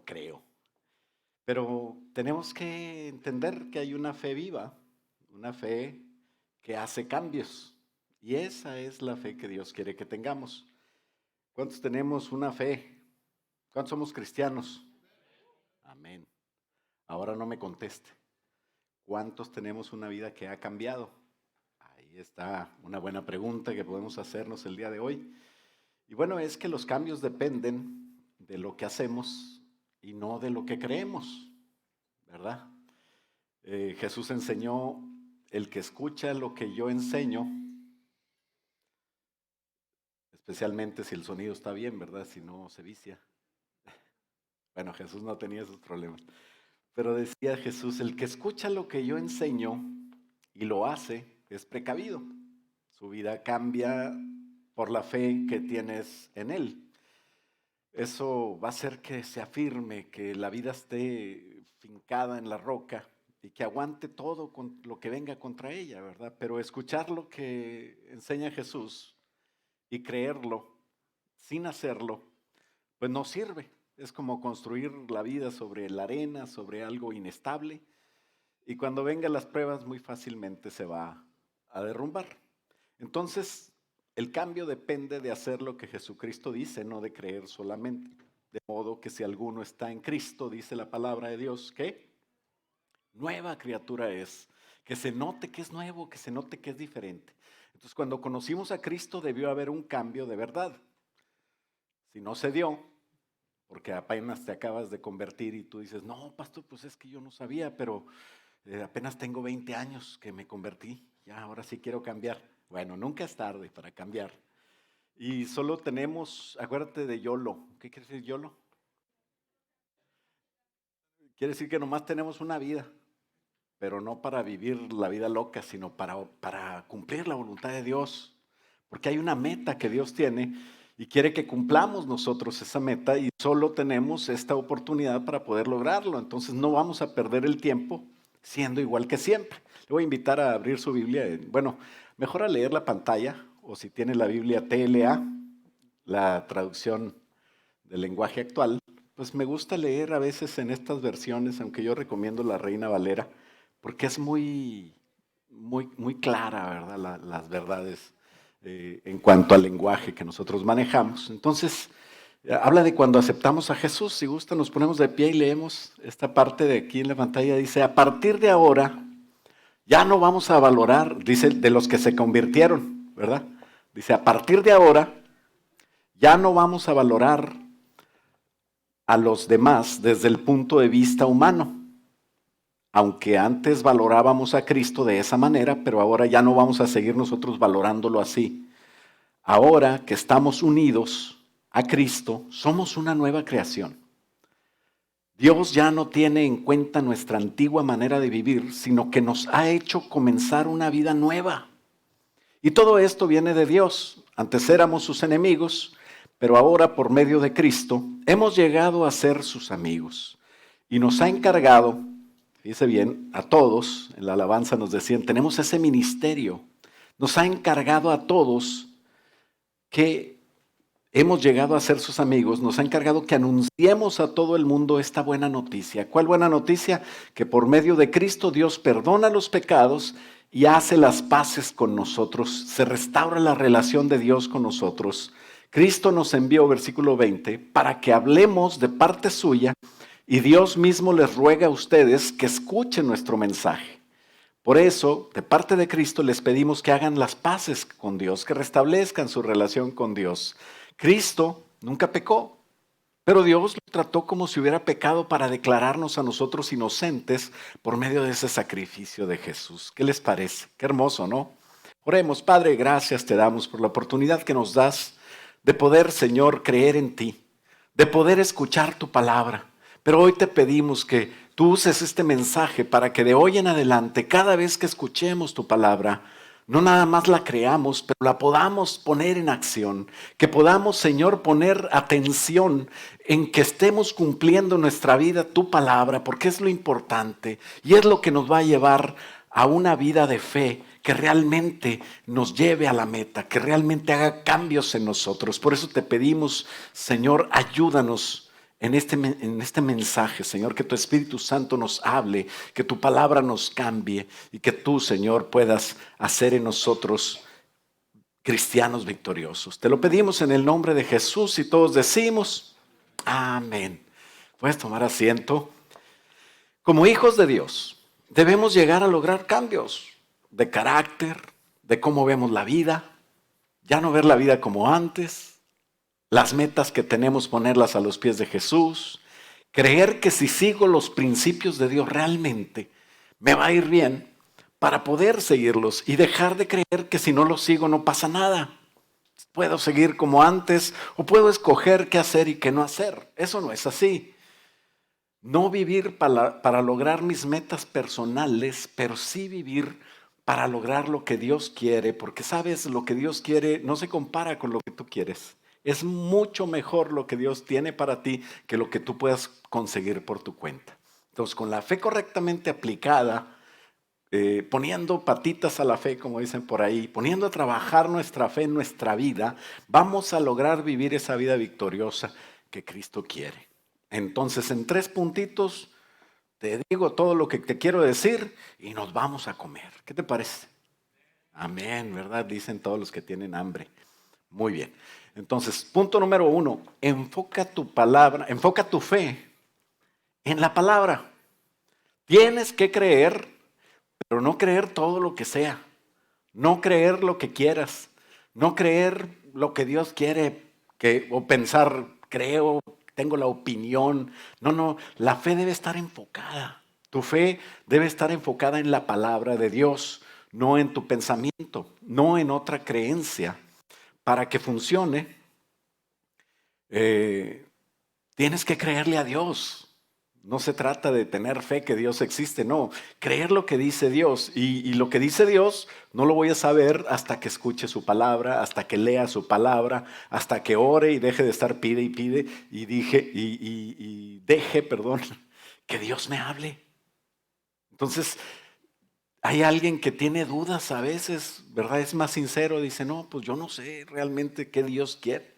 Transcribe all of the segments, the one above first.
creo. Pero tenemos que entender que hay una fe viva, una fe que hace cambios. Y esa es la fe que Dios quiere que tengamos. ¿Cuántos tenemos una fe? ¿Cuántos somos cristianos? Amén. Ahora no me conteste. ¿Cuántos tenemos una vida que ha cambiado? Ahí está una buena pregunta que podemos hacernos el día de hoy. Y bueno, es que los cambios dependen de lo que hacemos y no de lo que creemos, ¿verdad? Jesús enseñó: el que escucha lo que yo enseño, especialmente si el sonido está bien, ¿verdad? Si no se vicia. Bueno, Jesús no tenía esos problemas. Pero decía Jesús: el que escucha lo que yo enseño y lo hace es precavido. Su vida cambia por la fe que tienes en Él. Eso va a hacer que se afirme, que la vida esté fincada en la roca y que aguante todo con lo que venga contra ella, ¿verdad? Pero escuchar lo que enseña Jesús y creerlo sin hacerlo, pues no sirve. Es como construir la vida sobre la arena, sobre algo inestable, y cuando vengan las pruebas muy fácilmente se va a derrumbar. Entonces, el cambio depende de hacer lo que Jesucristo dice, no de creer solamente. De modo que si alguno está en Cristo, dice la palabra de Dios, ¿qué? Nueva criatura es. Que se note que es nuevo, que se note que es diferente. Entonces, cuando conocimos a Cristo debió haber un cambio de verdad. Si no se dio, porque apenas te acabas de convertir y tú dices: no, pastor, pues es que yo no sabía, pero apenas tengo 20 años que me convertí, ya ahora sí quiero cambiar. Bueno, nunca es tarde para cambiar. Y solo tenemos, acuérdate de YOLO. ¿Qué quiere decir YOLO? Quiere decir que nomás tenemos una vida, pero no para vivir la vida loca, sino para cumplir la voluntad de Dios. Porque hay una meta que Dios tiene y quiere que cumplamos nosotros esa meta, y solo tenemos esta oportunidad para poder lograrlo. Entonces no vamos a perder el tiempo siendo igual que siempre. Le voy a invitar a abrir su Biblia, bueno, mejor a leer la pantalla, o si tiene la Biblia TLA, la traducción del lenguaje actual. Pues me gusta leer a veces en estas versiones, aunque yo recomiendo la Reina Valera, porque es muy clara, ¿verdad? Las verdades en cuanto al lenguaje que nosotros manejamos. Entonces, habla de cuando aceptamos a Jesús. Si gusta, nos ponemos de pie y leemos esta parte de aquí en la pantalla. Dice: a partir de ahora, ya no vamos a valorar, dice, de los que se convirtieron, ¿verdad? Dice: a partir de ahora, ya no vamos a valorar a los demás desde el punto de vista humano. Aunque antes valorábamos a Cristo de esa manera, pero ahora ya no vamos a seguir nosotros valorándolo así. Ahora que estamos unidos a Cristo, somos una nueva creación. Dios ya no tiene en cuenta nuestra antigua manera de vivir, sino que nos ha hecho comenzar una vida nueva. Y todo esto viene de Dios. Antes éramos sus enemigos, pero ahora por medio de Cristo hemos llegado a ser sus amigos. Y nos ha encargado, fíjese bien, a todos, en la alabanza nos decían, tenemos ese ministerio. Nos ha encargado a todos que hemos llegado a ser sus amigos, nos ha encargado que anunciemos a todo el mundo esta buena noticia. ¿Cuál buena noticia? Que por medio de Cristo Dios perdona los pecados y hace las paces con nosotros, se restaura la relación de Dios con nosotros. Cristo nos envió, versículo 20, para que hablemos de parte suya, y Dios mismo les ruega a ustedes que escuchen nuestro mensaje. Por eso, de parte de Cristo, les pedimos que hagan las paces con Dios, que restablezcan su relación con Dios. Cristo nunca pecó, pero Dios lo trató como si hubiera pecado para declararnos a nosotros inocentes por medio de ese sacrificio de Jesús. ¿Qué les parece? Qué hermoso, ¿no? Oremos. Padre, gracias te damos por la oportunidad que nos das de poder, Señor, creer en ti, de poder escuchar tu palabra. Pero hoy te pedimos que tú uses este mensaje para que de hoy en adelante, cada vez que escuchemos tu palabra, no nada más la creamos, pero la podamos poner en acción. Que podamos, Señor, poner atención en que estemos cumpliendo nuestra vida tu palabra, porque es lo importante y es lo que nos va a llevar a una vida de fe que realmente nos lleve a la meta, que realmente haga cambios en nosotros. Por eso te pedimos, Señor, ayúdanos en este mensaje, Señor, que tu Espíritu Santo nos hable, que tu palabra nos cambie y que tú, Señor, puedas hacer en nosotros cristianos victoriosos. Te lo pedimos en el nombre de Jesús y todos decimos, amén. Puedes tomar asiento. Como hijos de Dios, debemos llegar a lograr cambios de carácter, de cómo vemos la vida, ya no ver la vida como antes, las metas que tenemos ponerlas a los pies de Jesús, creer que si sigo los principios de Dios realmente me va a ir bien para poder seguirlos y dejar de creer que si no los sigo no pasa nada. Puedo seguir como antes o puedo escoger qué hacer y qué no hacer. Eso no es así. No vivir para lograr mis metas personales, pero sí vivir para lograr lo que Dios quiere, porque sabes, lo que Dios quiere no se compara con lo que tú quieres. Es mucho mejor lo que Dios tiene para ti que lo que tú puedas conseguir por tu cuenta. Entonces, con la fe correctamente aplicada, poniendo patitas a la fe, como dicen por ahí, poniendo a trabajar nuestra fe en nuestra vida, vamos a lograr vivir esa vida victoriosa que Cristo quiere. Entonces, en 3 puntitos, te digo todo lo que te quiero decir y nos vamos a comer. ¿Qué te parece? Amén, ¿verdad? Dicen todos los que tienen hambre. Muy bien. Entonces, punto número 1, enfoca tu fe en la palabra. Tienes que creer, pero no creer todo lo que sea. No creer lo que quieras. No creer lo que Dios quiere o pensar, creo, tengo la opinión. No, la fe debe estar enfocada. Tu fe debe estar enfocada en la palabra de Dios, no en tu pensamiento, no en otra creencia. Para que funcione, tienes que creerle a Dios. No se trata de tener fe que Dios existe, no. Creer lo que dice Dios. Y lo que dice Dios no lo voy a saber hasta que escuche su palabra, hasta que lea su palabra, hasta que ore y deje de estar pide y pide y deje, que Dios me hable. Entonces, hay alguien que tiene dudas a veces, ¿verdad? Es más sincero, dice, no, pues yo no sé realmente qué Dios quiere.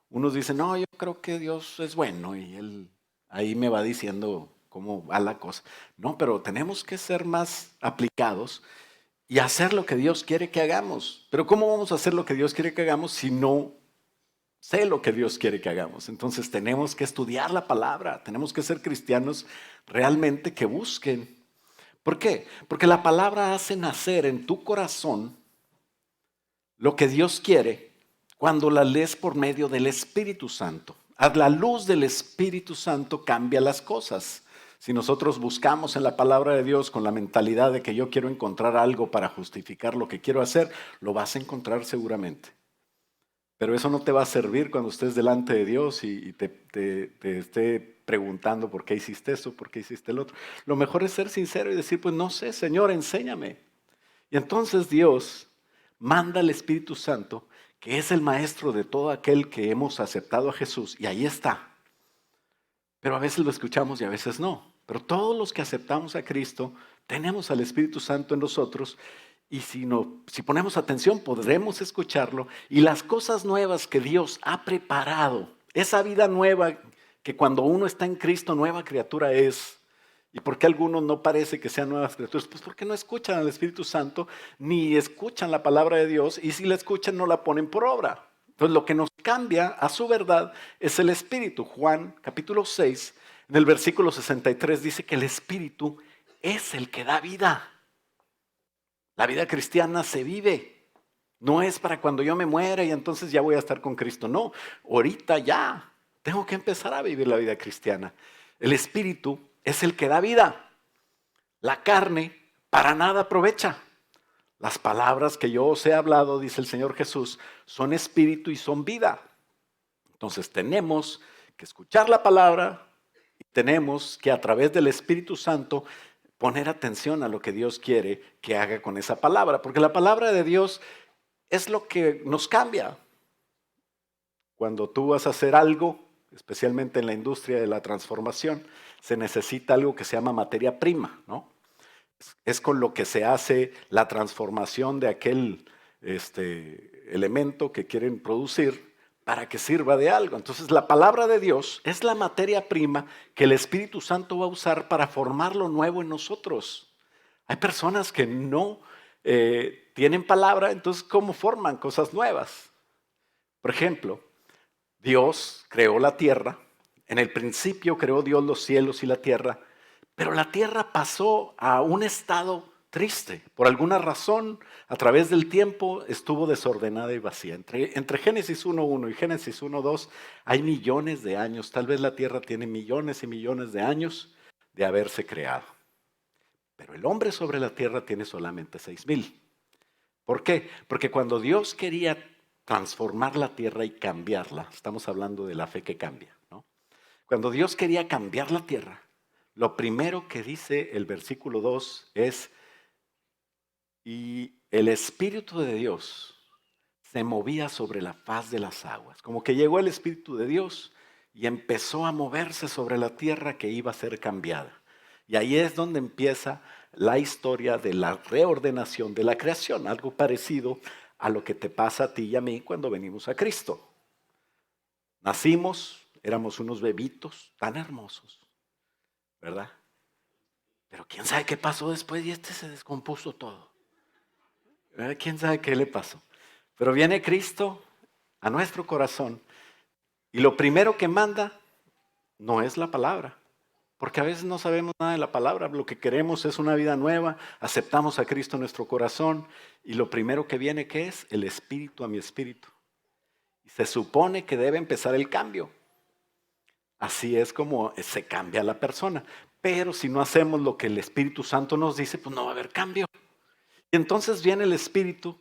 Unos dicen, no, yo creo que Dios es bueno y Él ahí me va diciendo cómo va la cosa. No, pero tenemos que ser más aplicados y hacer lo que Dios quiere que hagamos. Pero ¿cómo vamos a hacer lo que Dios quiere que hagamos si no sé lo que Dios quiere que hagamos? Entonces tenemos que estudiar la palabra, tenemos que ser cristianos realmente que busquen. ¿Por qué? Porque la palabra hace nacer en tu corazón lo que Dios quiere cuando la lees por medio del Espíritu Santo. A la luz del Espíritu Santo cambia las cosas. Si nosotros buscamos en la palabra de Dios con la mentalidad de que yo quiero encontrar algo para justificar lo que quiero hacer, lo vas a encontrar seguramente. Pero eso no te va a servir cuando estés delante de Dios y te esté preguntando por qué hiciste eso, por qué hiciste el otro. Lo mejor es ser sincero y decir, pues no sé, Señor, enséñame. Y entonces Dios manda al Espíritu Santo, que es el maestro de todo aquel que hemos aceptado a Jesús, y ahí está. Pero a veces lo escuchamos y a veces no. Pero todos los que aceptamos a Cristo, tenemos al Espíritu Santo en nosotros, y si ponemos atención podremos escucharlo, y las cosas nuevas que Dios ha preparado, esa vida nueva que cuando uno está en Cristo, nueva criatura es. ¿Y por qué algunos no parece que sean nuevas criaturas? Pues porque no escuchan al Espíritu Santo, ni escuchan la palabra de Dios, y si la escuchan no la ponen por obra. Entonces lo que nos cambia a su verdad es el Espíritu. Juan capítulo 6, en el versículo 63 dice que el Espíritu es el que da vida. La vida cristiana se vive. No es para cuando yo me muera y entonces ya voy a estar con Cristo. No, ahorita ya tengo que empezar a vivir la vida cristiana. El Espíritu es el que da vida. La carne para nada aprovecha. Las palabras que yo os he hablado, dice el Señor Jesús, son espíritu y son vida. Entonces tenemos que escuchar la palabra y tenemos que a través del Espíritu Santo poner atención a lo que Dios quiere que haga con esa palabra. Porque la palabra de Dios es lo que nos cambia. Cuando tú vas a hacer algo, especialmente en la industria de la transformación, se necesita algo que se llama materia prima, ¿no? Es con lo que se hace la transformación de aquel elemento que quieren producir para que sirva de algo. Entonces la palabra de Dios es la materia prima que el Espíritu Santo va a usar para formar lo nuevo en nosotros. Hay personas que no tienen palabra, entonces ¿cómo forman cosas nuevas? Por ejemplo, Dios creó la tierra, en el principio creó Dios los cielos y la tierra, pero la tierra pasó a un estado triste. Por alguna razón, a través del tiempo estuvo desordenada y vacía. Entre Génesis 1.1 y Génesis 1.2 hay millones de años. Tal vez la tierra tiene millones y millones de años de haberse creado. Pero el hombre sobre la tierra tiene solamente 6,000. ¿Por qué? Porque cuando Dios quería transformar la tierra y cambiarla, estamos hablando de la fe que cambia, ¿no? Cuando Dios quería cambiar la tierra, lo primero que dice el versículo 2 es, y el Espíritu de Dios se movía sobre la faz de las aguas. Como que llegó el Espíritu de Dios y empezó a moverse sobre la tierra que iba a ser cambiada. Y ahí es donde empieza la historia de la reordenación de la creación, algo parecido a lo que te pasa a ti y a mí cuando venimos a Cristo. Nacimos, éramos unos bebitos tan hermosos, ¿verdad? Pero quién sabe qué pasó después y se descompuso todo. ¿Quién sabe qué le pasó? Pero viene Cristo a nuestro corazón y lo primero que manda no es la palabra, porque a veces no sabemos nada de la palabra, lo que queremos es una vida nueva, aceptamos a Cristo en nuestro corazón y lo primero que viene, ¿qué es? El espíritu a mi espíritu. Y se supone que debe empezar el cambio. Así es como se cambia la persona, pero si no hacemos lo que el Espíritu Santo nos dice, pues no va a haber cambio. Y entonces viene el Espíritu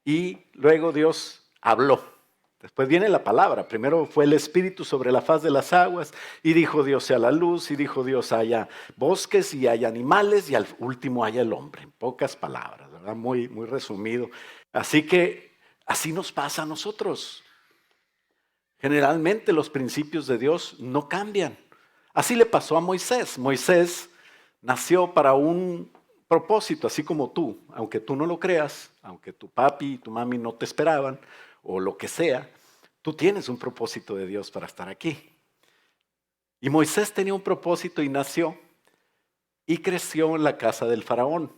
y luego Dios habló. Después viene la palabra. Primero fue el Espíritu sobre la faz de las aguas y dijo Dios sea la luz y dijo Dios haya bosques y haya animales y al último haya el hombre. En pocas palabras, ¿verdad? Muy, muy resumido. Así que así nos pasa a nosotros. Generalmente los principios de Dios no cambian. Así le pasó a Moisés. Moisés nació para un propósito, así como tú, aunque tú no lo creas, aunque tu papi y tu mami no te esperaban, o lo que sea, tú tienes un propósito de Dios para estar aquí. Y Moisés tenía un propósito y nació y creció en la casa del faraón.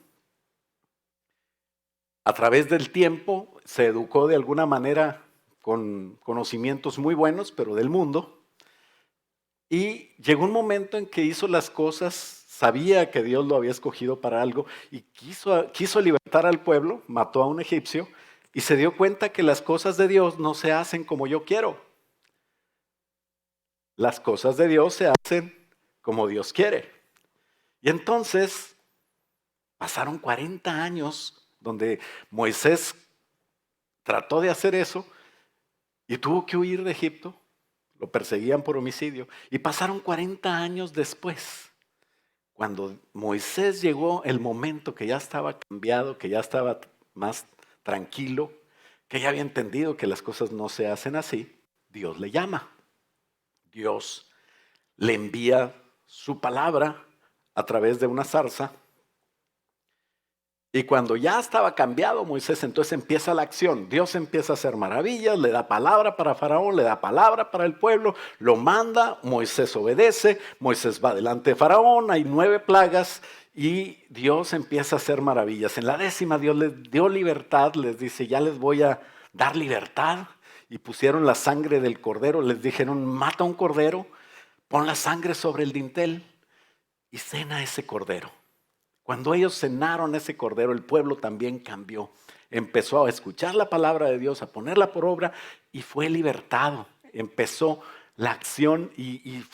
A través del tiempo se educó de alguna manera con conocimientos muy buenos, pero del mundo. Y llegó un momento en que hizo las cosas, sabía que Dios lo había escogido para algo y quiso libertar al pueblo, mató a un egipcio y se dio cuenta que las cosas de Dios no se hacen como yo quiero. Las cosas de Dios se hacen como Dios quiere. Y entonces pasaron 40 años donde Moisés trató de hacer eso y tuvo que huir de Egipto. Lo perseguían por homicidio. Y pasaron 40 años después, cuando Moisés llegó el momento que ya estaba cambiado, que ya estaba más tranquilo, que ya había entendido que las cosas no se hacen así, Dios le llama. Dios le envía su palabra a través de una zarza. Y cuando ya estaba cambiado Moisés, entonces empieza la acción. Dios empieza a hacer maravillas, le da palabra para Faraón, le da palabra para el pueblo, lo manda, Moisés obedece, Moisés va delante de Faraón, hay 9 plagas y Dios empieza a hacer maravillas. En la 10ª Dios les dio libertad, les dice, ya les voy a dar libertad. Y pusieron la sangre del cordero, les dijeron, mata un cordero, pon la sangre sobre el dintel y cena ese cordero. Cuando ellos cenaron ese cordero, el pueblo también cambió. Empezó a escuchar la palabra de Dios, a ponerla por obra y fue libertado. Empezó la acción y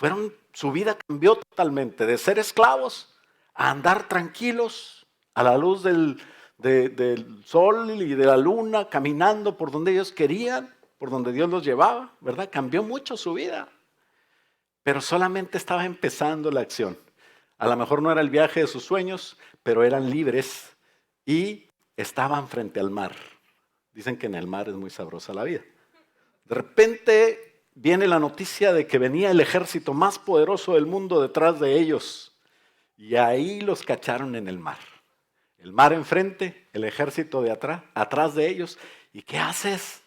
su vida cambió totalmente. De ser esclavos a andar tranquilos a la luz del sol y de la luna, caminando por donde ellos querían, por donde Dios los llevaba, ¿verdad? Cambió mucho su vida. Pero solamente estaba empezando la acción. A lo mejor no era el viaje de sus sueños, pero eran libres y estaban frente al mar. Dicen que en el mar es muy sabrosa la vida. De repente viene la noticia de que venía el ejército más poderoso del mundo detrás de ellos. Y ahí los cacharon en el mar. El mar enfrente, el ejército de atrás de ellos. ¿Y qué haces?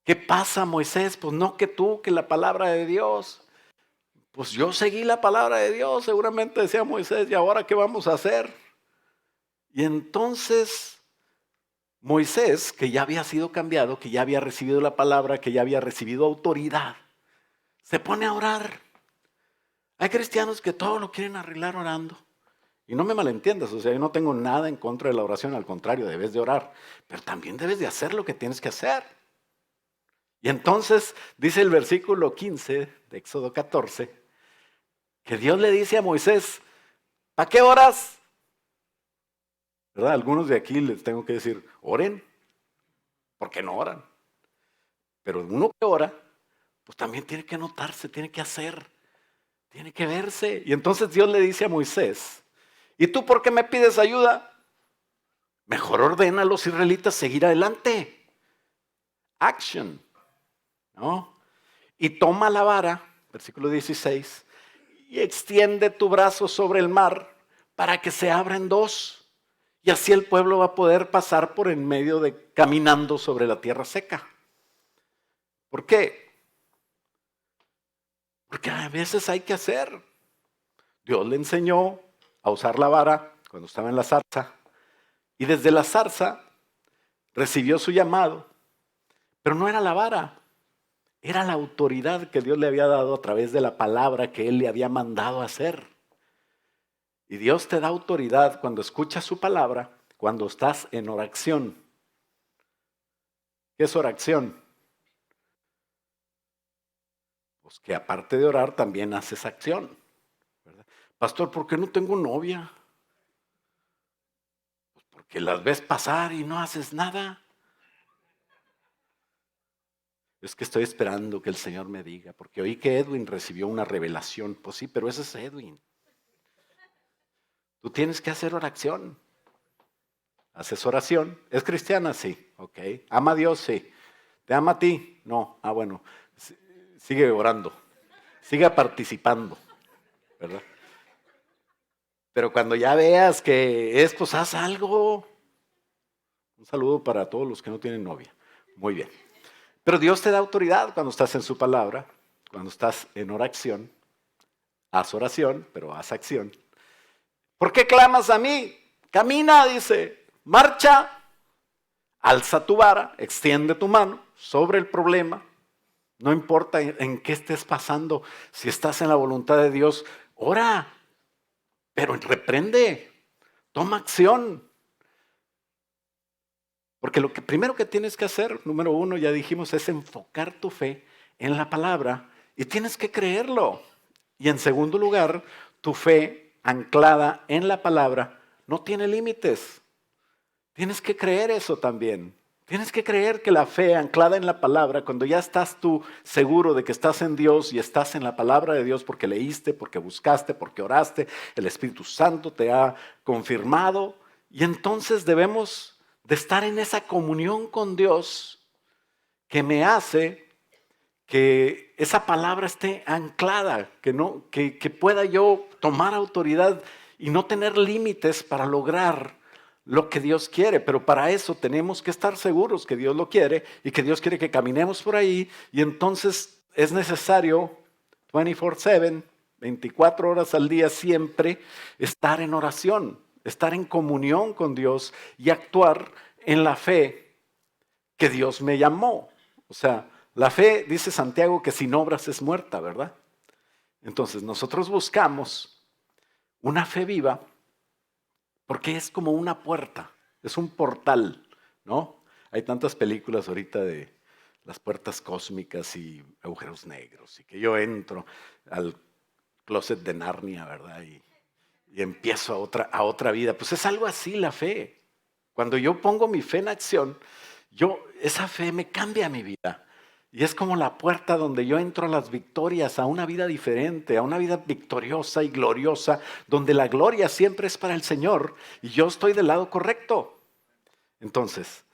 ¿Qué pasa, Moisés? Pues no que tú, que la palabra de Dios. Pues yo seguí la palabra de Dios, seguramente decía Moisés, ¿y ahora qué vamos a hacer? Y entonces Moisés, que ya había sido cambiado, que ya había recibido la palabra, que ya había recibido autoridad, se pone a orar. Hay cristianos que todo lo quieren arreglar orando. Y no me malentiendas, o sea, yo no tengo nada en contra de la oración, al contrario, debes de orar, pero también debes de hacer lo que tienes que hacer. Y entonces dice el versículo 15 de Éxodo 14, que Dios le dice a Moisés, ¿para qué oras? ¿Verdad? Algunos de aquí les tengo que decir, oren, porque no oran. Pero uno que ora, pues también tiene que notarse, tiene que hacer, tiene que verse. Y entonces Dios le dice a Moisés, ¿y tú por qué me pides ayuda? Mejor ordena a los israelitas seguir adelante. Action, ¿no? Y toma la vara, versículo 16, y extiende tu brazo sobre el mar para que se abra en dos. Y así el pueblo va a poder pasar por en medio de caminando sobre la tierra seca. ¿Por qué? Porque a veces hay que hacer. Dios le enseñó a usar la vara cuando estaba en la zarza. Y desde la zarza recibió su llamado. Pero no era la vara, era la autoridad que Dios le había dado a través de la palabra que Él le había mandado a hacer. Y Dios te da autoridad cuando escuchas su palabra, cuando estás en oración. ¿Qué es oración? Pues que aparte de orar también haces acción, ¿verdad? Pastor, ¿por qué no tengo novia? Pues porque las ves pasar y no haces nada. Es que estoy esperando que el Señor me diga, porque oí que Edwin recibió una revelación. Pues sí, pero ese es Edwin. Tú tienes que hacer oración. ¿Haces oración? ¿Es cristiana? Sí, ok. ¿Ama a Dios? Sí. ¿Te ama a ti? No. Ah, bueno. Sigue orando. Siga participando, ¿verdad? Pero cuando ya veas que es, pues haz algo. Un saludo para todos los que no tienen novia. Muy bien. Pero Dios te da autoridad cuando estás en su palabra, cuando estás en oración. Haz oración, pero haz acción. ¿Por qué clamas a mí? Camina, dice. Marcha. Alza tu vara, extiende tu mano sobre el problema. No importa en qué estés pasando, si estás en la voluntad de Dios, ora, pero reprende, toma acción. Porque lo que primero que tienes que hacer, número uno, ya dijimos, es enfocar tu fe en la palabra y tienes que creerlo. Y en segundo lugar, tu fe anclada en la palabra no tiene límites. Tienes que creer eso también. Tienes que creer que la fe anclada en la palabra, cuando ya estás tú seguro de que estás en Dios y estás en la palabra de Dios porque leíste, porque buscaste, porque oraste, el Espíritu Santo te ha confirmado. Y entonces debemos de estar en esa comunión con Dios que me hace que esa palabra esté anclada, que pueda yo tomar autoridad y no tener límites para lograr lo que Dios quiere, pero para eso tenemos que estar seguros que Dios lo quiere y que Dios quiere que caminemos por ahí y entonces es necesario 24/7, 24 horas al día siempre, estar en oración, estar en comunión con Dios y actuar en la fe que Dios me llamó. O sea, la fe, dice Santiago, que sin obras es muerta, ¿verdad? Entonces nosotros buscamos una fe viva porque es como una puerta, es un portal, ¿no? Hay tantas películas ahorita de las puertas cósmicas y agujeros negros, y que yo entro al closet de Narnia, ¿verdad? Y empiezo a otra vida. Pues es algo así la fe. Cuando yo pongo mi fe en acción, esa fe me cambia mi vida. Y es como la puerta donde yo entro a las victorias, a una vida diferente, a una vida victoriosa y gloriosa, donde la gloria siempre es para el Señor y yo estoy del lado correcto. Entonces,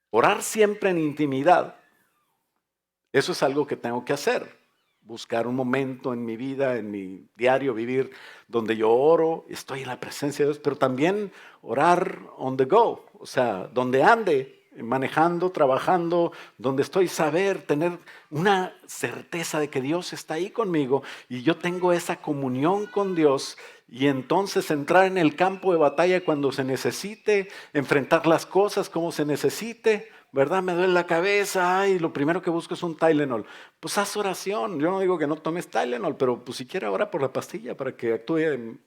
orar siempre en intimidad, eso es algo que tengo que hacer. Buscar un momento en mi vida, en mi diario vivir, donde yo oro, estoy en la presencia de Dios, pero también orar on the go, o sea, donde ande. manejando, trabajando, donde estoy, saber, tener una certeza de que Dios está ahí conmigo y yo tengo esa comunión con Dios y entonces entrar en el campo de batalla cuando se necesite, enfrentar las cosas como se necesite, ¿verdad? Me duele la cabeza, ay, lo primero que busco es un Tylenol. Pues haz oración, yo no digo que no tomes Tylenol, pero pues siquiera ora por la pastilla para que actúe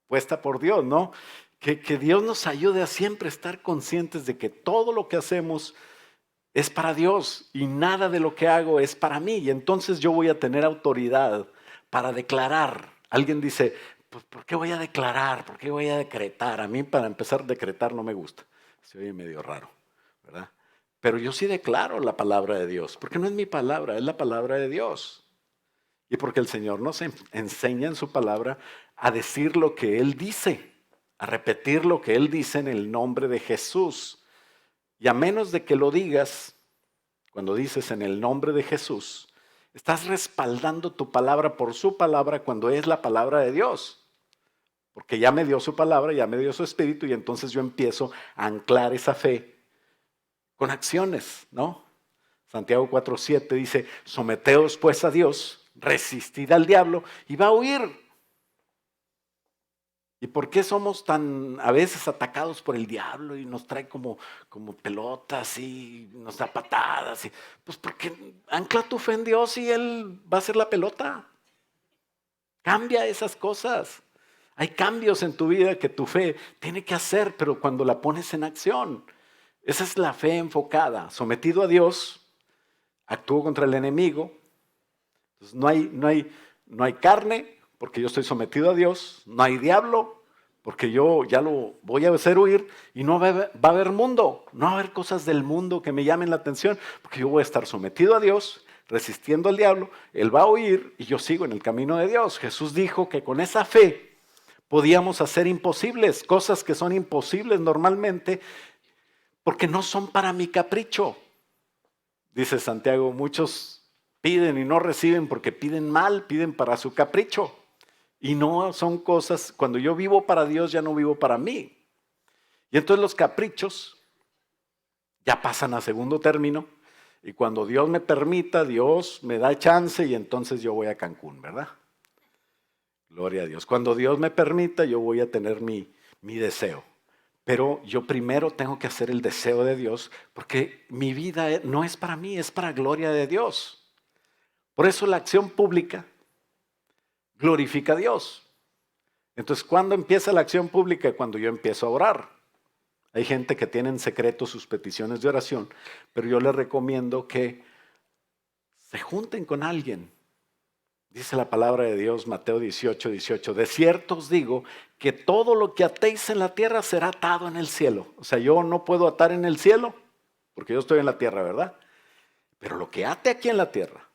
puesta por Dios, ¿no? Que Dios nos ayude a siempre estar conscientes de que todo lo que hacemos es para Dios y nada de lo que hago es para mí. Y entonces yo voy a tener autoridad para declarar. Alguien dice, pues ¿por qué voy a declarar? ¿Por qué voy a decretar? A mí para empezar decretar no me gusta. Se oye medio raro, ¿verdad? Pero yo sí declaro la palabra de Dios, porque no es mi palabra, es la palabra de Dios. Y porque el Señor nos enseña en su palabra a decir lo que Él dice, a repetir lo que Él dice en el nombre de Jesús. Y a menos de que lo digas, cuando dices en el nombre de Jesús, estás respaldando tu palabra por su palabra cuando es la palabra de Dios. Porque ya me dio su palabra, ya me dio su espíritu y entonces yo empiezo a anclar esa fe con acciones, ¿no? Santiago 4:7 dice, someteos pues a Dios, resistid al diablo y va a huir. ¿Y por qué somos tan a veces atacados por el diablo y nos trae como pelotas y nos da patadas? Pues porque ancla tu fe en Dios y Él va a hacer la pelota. Cambia esas cosas. Hay cambios en tu vida que tu fe tiene que hacer, pero cuando la pones en acción. Esa es la fe enfocada. Sometido a Dios, actúo contra el enemigo. Entonces no hay carne, porque yo estoy sometido a Dios. No hay diablo, porque yo ya lo voy a hacer huir. Y no va a haber mundo. No va a haber cosas del mundo que me llamen la atención, porque yo voy a estar sometido a Dios, resistiendo al diablo. Él va a huir y yo sigo en el camino de Dios. Jesús dijo que con esa fe podíamos hacer imposibles, cosas que son imposibles normalmente, porque no son para mi capricho. Dice Santiago, muchos piden y no reciben porque piden mal, piden para su capricho. Y no son cosas, cuando yo vivo para Dios ya no vivo para mí. Y entonces los caprichos ya pasan a segundo término. Y cuando Dios me permita, Dios me da chance y entonces yo voy a Cancún, ¿verdad? Gloria a Dios. Cuando Dios me permita, yo voy a tener mi deseo. Pero yo primero tengo que hacer el deseo de Dios porque mi vida no es para mí, es para gloria de Dios. Por eso la acción pública glorifica a Dios. Entonces, ¿cuándo empieza la acción pública? Cuando yo empiezo a orar. Hay gente que tiene en secreto sus peticiones de oración, pero yo les recomiendo que se junten con alguien. Dice la palabra de Dios, Mateo 18:18, de cierto os digo que todo lo que atéis en la tierra será atado en el cielo. O sea, yo no puedo atar en el cielo, porque yo estoy en la tierra, ¿verdad? Pero lo que ate aquí en la tierra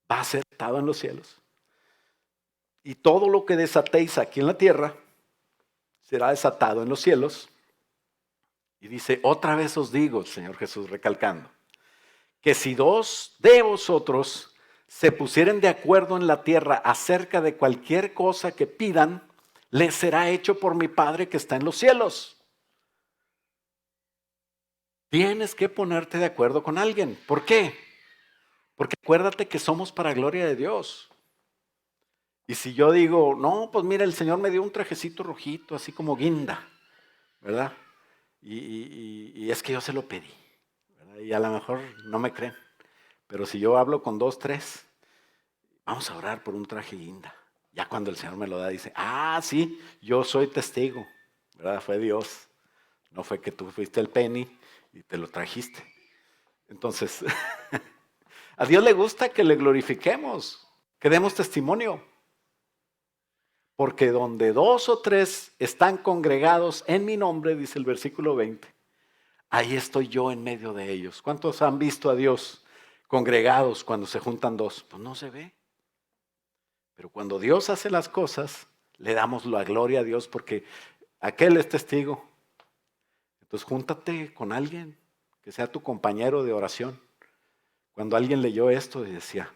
va a ser atado en los cielos. Y todo lo que desatéis aquí en la tierra será desatado en los cielos. Y dice, otra vez os digo, el Señor Jesús recalcando, que si dos de vosotros se pusieren de acuerdo en la tierra acerca de cualquier cosa que pidan, les será hecho por mi Padre que está en los cielos. Tienes que ponerte de acuerdo con alguien. ¿Por qué? Porque acuérdate que somos para gloria de Dios. Y si yo digo, no, pues mira, el Señor me dio un trajecito rojito, así como guinda, ¿verdad? Y es que yo se lo pedí, ¿verdad? Y a lo mejor no me creen. Pero si yo hablo con 2, 3, vamos a orar por un traje guinda. Ya cuando el Señor me lo da, dice, sí, yo soy testigo, ¿verdad? Fue Dios. No fue que tú fuiste el penny y te lo trajiste. Entonces, a Dios le gusta que le glorifiquemos, que demos testimonio. Porque donde 2 o 3 están congregados en mi nombre, dice el versículo 20, ahí estoy yo en medio de ellos. ¿Cuántos han visto a Dios congregados cuando se juntan 2? Pues no se ve. Pero cuando Dios hace las cosas, le damos la gloria a Dios porque aquel es testigo. Entonces júntate con alguien que sea tu compañero de oración. Cuando alguien leyó esto y decía,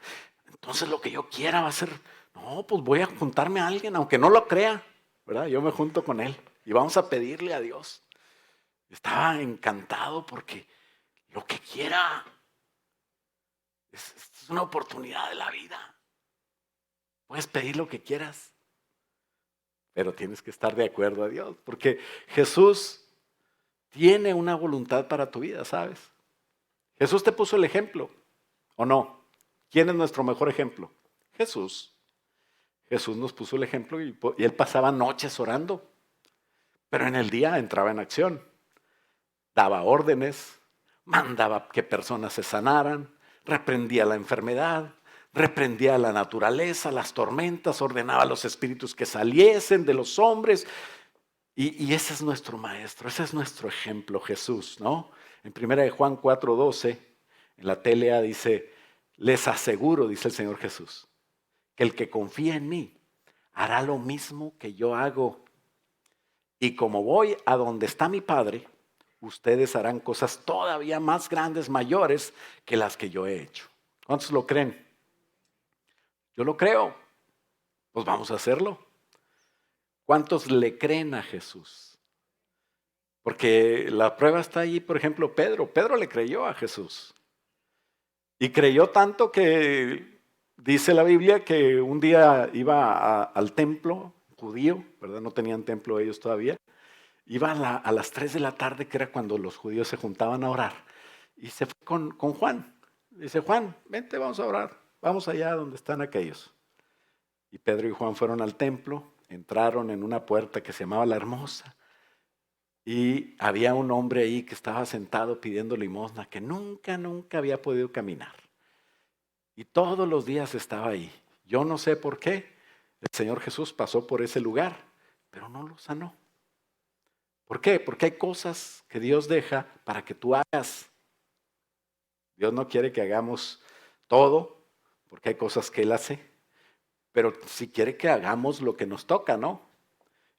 entonces lo que yo quiera va a ser, no, pues voy a juntarme a alguien, aunque no lo crea, ¿verdad? Yo me junto con él y vamos a pedirle a Dios. Estaba encantado porque lo que quiera es una oportunidad de la vida. Puedes pedir lo que quieras, pero tienes que estar de acuerdo a Dios, porque Jesús tiene una voluntad para tu vida, ¿sabes? Jesús te puso el ejemplo, ¿o no? ¿Quién es nuestro mejor ejemplo? Jesús. Jesús nos puso el ejemplo y Él pasaba noches orando, pero en el día entraba en acción, daba órdenes, mandaba que personas se sanaran, reprendía la enfermedad, reprendía la naturaleza, las tormentas, ordenaba a los espíritus que saliesen de los hombres. Y ese es nuestro maestro, ese es nuestro ejemplo, Jesús, ¿no? En 1 Juan 4:12, en la TLA dice, les aseguro, dice el Señor Jesús, que el que confía en mí hará lo mismo que yo hago. Y como voy a donde está mi Padre, ustedes harán cosas todavía más grandes, mayores que las que yo he hecho. ¿Cuántos lo creen? Yo lo creo. Pues vamos a hacerlo. ¿Cuántos le creen a Jesús? Porque la prueba está ahí, por ejemplo, Pedro. Pedro le creyó a Jesús. Y creyó tanto que dice la Biblia que un día iba al templo judío, ¿verdad? No tenían templo ellos todavía. Iba a las 3 de la tarde, que era cuando los judíos se juntaban a orar. Y se fue con Juan. Dice, Juan, vente, vamos a orar. Vamos allá donde están aquellos. Y Pedro y Juan fueron al templo, entraron en una puerta que se llamaba La Hermosa. Y había un hombre ahí que estaba sentado pidiendo limosna, que nunca había podido caminar. Y todos los días estaba ahí. Yo no sé por qué el Señor Jesús pasó por ese lugar, pero no lo sanó. ¿Por qué? Porque hay cosas que Dios deja para que tú hagas. Dios no quiere que hagamos todo, porque hay cosas que Él hace, pero sí quiere que hagamos lo que nos toca, ¿no?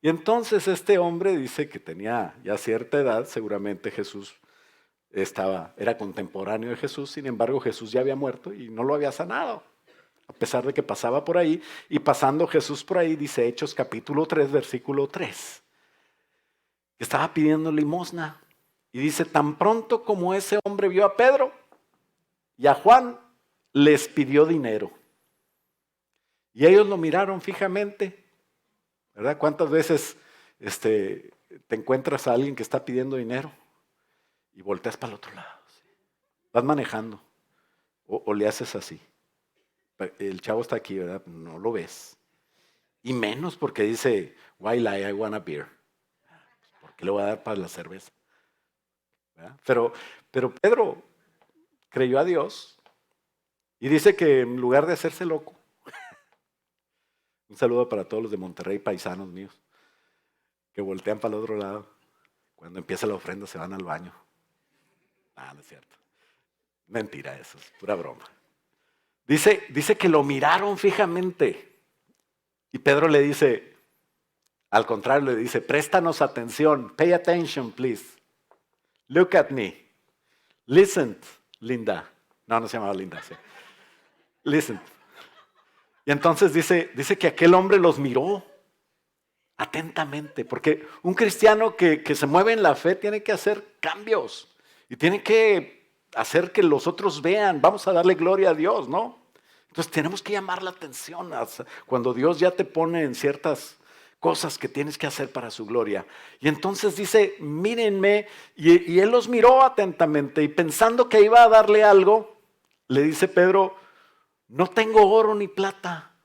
Y entonces este hombre dice que tenía ya cierta edad, seguramente Jesús era contemporáneo de Jesús, sin embargo Jesús ya había muerto y no lo había sanado, a pesar de que pasaba por ahí. Y pasando Jesús por ahí, dice Hechos capítulo 3, versículo 3, que estaba pidiendo limosna. Y dice, tan pronto como ese hombre vio a Pedro y a Juan, les pidió dinero. Y ellos lo miraron fijamente, ¿verdad? ¿Cuántas veces te encuentras a alguien que está pidiendo dinero y volteas para el otro lado? ¿Sí? Vas manejando o le haces así. El chavo está aquí, ¿verdad? No lo ves. Y menos porque dice, why lie, I want a beer. ¿Por qué le voy a dar para la cerveza? ¿Verdad? Pero Pedro creyó a Dios y dice que en lugar de hacerse loco, un saludo para todos los de Monterrey, paisanos míos, que voltean para el otro lado. Cuando empieza la ofrenda se van al baño. No es cierto. Mentira, eso es pura broma. Dice que lo miraron fijamente. Y Pedro le dice, al contrario, le dice, préstanos atención. Pay attention, please. Look at me. Listen, Linda. No se llamaba Linda. Sí. Listen. Y entonces dice que aquel hombre los miró atentamente, porque un cristiano que se mueve en la fe tiene que hacer cambios y tiene que hacer que los otros vean, vamos a darle gloria a Dios, ¿no? Entonces tenemos que llamar la atención cuando Dios ya te pone en ciertas cosas que tienes que hacer para su gloria. Y entonces dice, mírenme, y él los miró atentamente y pensando que iba a darle algo, le dice Pedro, no tengo oro ni plata,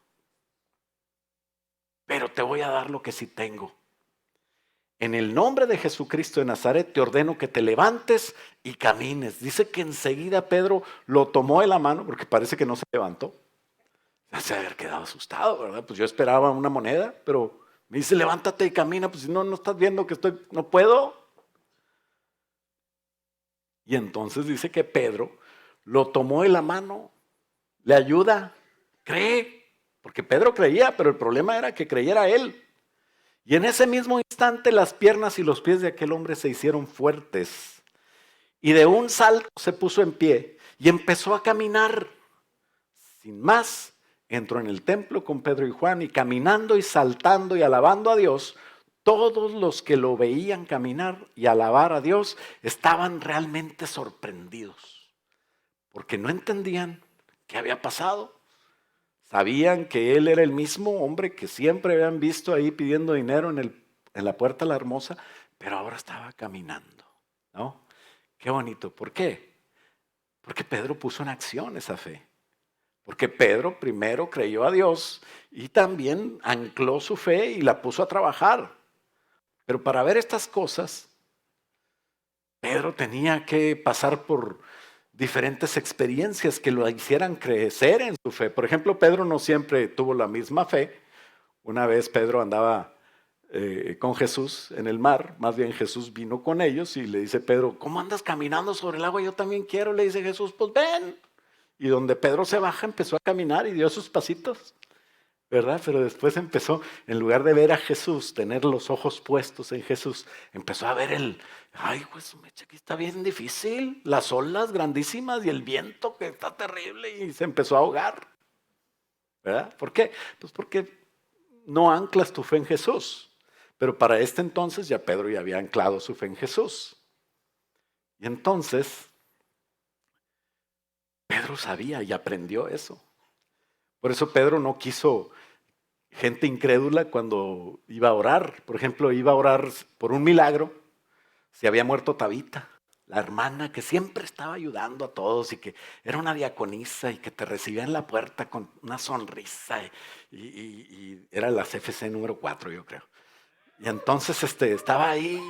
pero te voy a dar lo que sí tengo. En el nombre de Jesucristo de Nazaret te ordeno que te levantes y camines. Dice que enseguida Pedro lo tomó de la mano, porque parece que no se levantó. Se había quedado asustado, ¿verdad? Pues yo esperaba una moneda, pero me dice, levántate y camina. Pues si no estás viendo que no puedo. Y entonces dice que Pedro lo tomó de la mano, le ayuda, cree, porque Pedro creía, pero el problema era que creyera él. Y en ese mismo instante las piernas y los pies de aquel hombre se hicieron fuertes. Y de un salto se puso en pie y empezó a caminar. Sin más, entró en el templo con Pedro y Juan y caminando y saltando y alabando a Dios, todos los que lo veían caminar y alabar a Dios estaban realmente sorprendidos, porque no entendían qué había pasado. Sabían que él era el mismo hombre que siempre habían visto ahí pidiendo dinero en la puerta de la Hermosa, pero ahora estaba caminando, ¿no? Qué bonito. ¿Por qué? Porque Pedro puso en acción esa fe. Porque Pedro primero creyó a Dios y también ancló su fe y la puso a trabajar. Pero para ver estas cosas, Pedro tenía que pasar por diferentes experiencias que lo hicieran crecer en su fe. Por ejemplo, Pedro no siempre tuvo la misma fe. Una vez Pedro andaba con Jesús en el mar, más bien Jesús vino con ellos y le dice Pedro, ¿cómo andas caminando sobre el agua? Yo también quiero, le dice Jesús, pues ven. Y donde Pedro se baja empezó a caminar y dio sus pasitos, ¿verdad? Pero después empezó, en lugar de ver a Jesús, tener los ojos puestos en Jesús, empezó a ver ay, pues aquí está bien difícil, las olas grandísimas y el viento que está terrible y se empezó a ahogar, ¿verdad? ¿Por qué? Pues porque no anclas tu fe en Jesús. Pero para este entonces ya Pedro ya había anclado su fe en Jesús. Y entonces Pedro sabía y aprendió eso. Por eso Pedro no quiso gente incrédula cuando iba a orar. Por ejemplo, iba a orar por un milagro. Se había muerto Tabita, la hermana que siempre estaba ayudando a todos y que era una diaconisa y que te recibía en la puerta con una sonrisa. Y era la CFC número 4, yo creo. Y entonces estaba ahí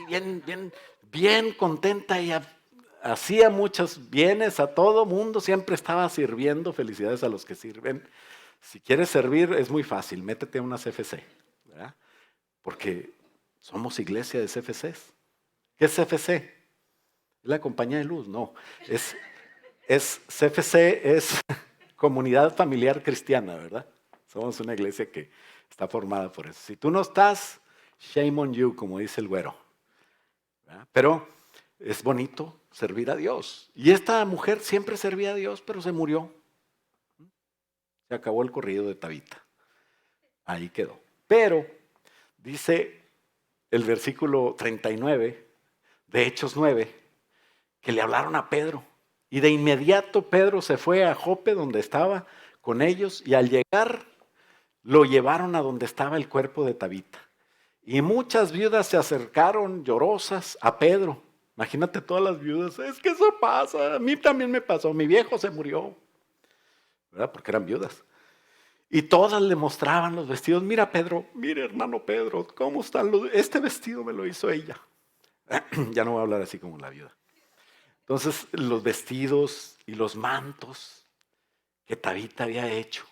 bien contenta y hacía muchos bienes a todo mundo, siempre estaba sirviendo. Felicidades a los que sirven. Si quieres servir es muy fácil, métete a una CFC, ¿verdad? Porque somos iglesia de CFCs. ¿Qué es CFC? ¿Es la compañía de luz? No, CFC es Comunidad Familiar Cristiana, ¿verdad? Somos una iglesia que está formada por eso. Si tú no estás, shame on you, como dice el güero, ¿verdad? Pero es bonito servir a Dios. Y esta mujer siempre servía a Dios, pero se murió. Se acabó el corrido de Tabita. Ahí quedó. Pero dice el versículo 39 de Hechos 9 que le hablaron a Pedro. Y de inmediato Pedro se fue a Jope, donde estaba con ellos, y al llegar lo llevaron a donde estaba el cuerpo de Tabita. Y muchas viudas se acercaron llorosas a Pedro. Imagínate todas las viudas, es que eso pasa, a mí también me pasó, mi viejo se murió, ¿verdad? Porque eran viudas. Y todas le mostraban los vestidos. Mira Pedro, mira hermano Pedro, ¿cómo están este vestido me lo hizo ella. Ya no voy a hablar así como la viuda. Entonces los vestidos y los mantos que Tabita había hecho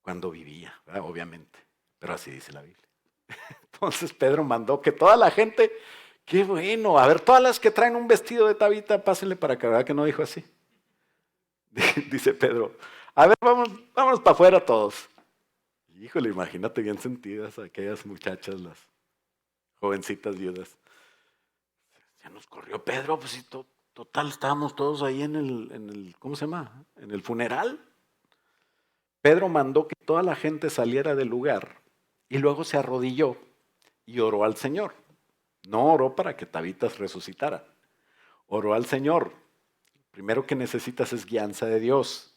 cuando vivía, ¿verdad? Obviamente, pero así dice la Biblia. Entonces Pedro mandó que toda la gente, qué bueno, a ver, todas las que traen un vestido de Tabita, pásenle para acá, ¿verdad que no dijo así? Dice Pedro, a ver, vámonos para afuera todos. Híjole, imagínate bien sentidas aquellas muchachas, las jovencitas viudas. Ya nos corrió Pedro, pues sí, total, estábamos todos ahí en el, ¿cómo se llama? En el funeral. Pedro mandó que toda la gente saliera del lugar y luego se arrodilló y oró al Señor. No oró para que Tabita resucitara. Oró al Señor. Primero que necesitas es guianza de Dios.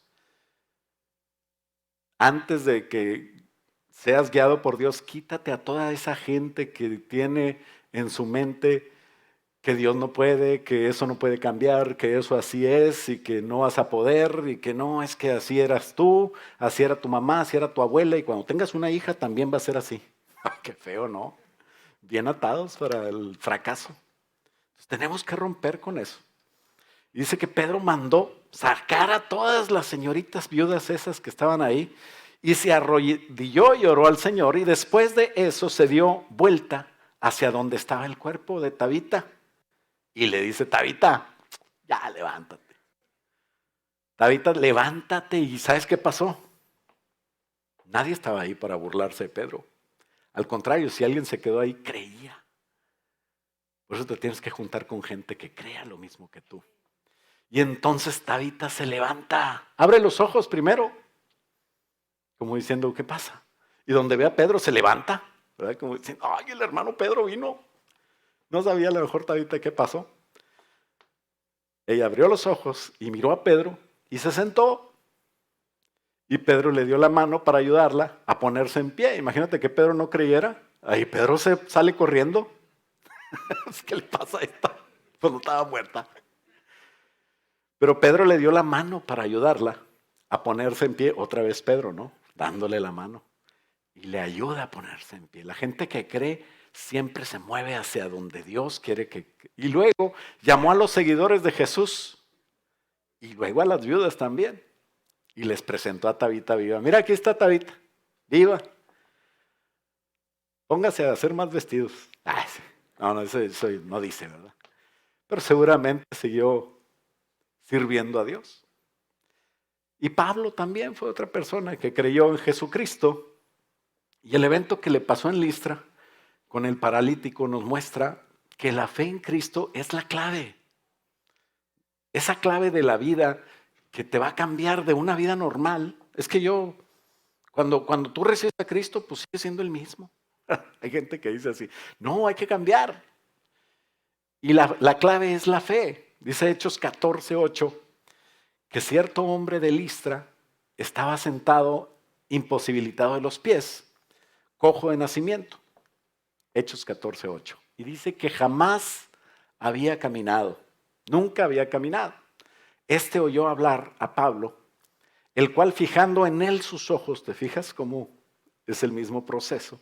Antes de que seas guiado por Dios, quítate a toda esa gente que tiene en su mente que Dios no puede, que eso no puede cambiar, que eso así es y que no vas a poder y que no, es que así eras tú, así era tu mamá, así era tu abuela y cuando tengas una hija también va a ser así. Qué feo, ¿no? Bien atados para el fracaso. Entonces, tenemos que romper con eso. Y dice que Pedro mandó sacar a todas las señoritas viudas esas que estaban ahí y se arrodilló y oró al Señor y después de eso se dio vuelta hacia donde estaba el cuerpo de Tabita. Y le dice, Tabita, ya levántate. Tabita, levántate. ¿Y sabes qué pasó? Nadie estaba ahí para burlarse de Pedro. Al contrario, si alguien se quedó ahí, creía. Por eso te tienes que juntar con gente que crea lo mismo que tú. Y entonces Tabita se levanta, abre los ojos primero, como diciendo, ¿qué pasa? Y donde ve a Pedro se levanta ¿verdad? Como diciendo, ay, el hermano Pedro vino. No sabía a lo mejor Tabita qué pasó. Ella abrió los ojos y miró a Pedro y se sentó. Y Pedro le dio la mano para ayudarla a ponerse en pie. Imagínate que Pedro no creyera. Ahí Pedro se sale corriendo. ¿Qué le pasa a esta? Pues no estaba muerta. Pero Pedro le dio la mano para ayudarla a ponerse en pie. Otra vez Pedro, ¿no? Dándole la mano. Y le ayuda a ponerse en pie. La gente que cree siempre se mueve hacia donde Dios quiere que... Y luego llamó a los seguidores de Jesús. Y luego a las viudas también. Y les presentó a Tabita viva. Mira, aquí está Tabita, viva. Póngase a hacer más vestidos. Ay, sí. No, eso no dice, ¿verdad? Pero seguramente siguió sirviendo a Dios. Y Pablo también fue otra persona que creyó en Jesucristo. Y el evento que le pasó en Listra con el paralítico nos muestra que la fe en Cristo es la clave. Esa clave de la vida que te va a cambiar de una vida normal. Es que cuando tú recibes a Cristo, pues sigue siendo el mismo. Hay gente que dice así, no, hay que cambiar. Y la clave es la fe. Dice Hechos 14:8, que cierto hombre de Listra estaba sentado imposibilitado de los pies, cojo de nacimiento. Hechos 14:8. Y dice que jamás había caminado, nunca había caminado. Este oyó hablar a Pablo, el cual fijando en él sus ojos, ¿te fijas cómo es el mismo proceso?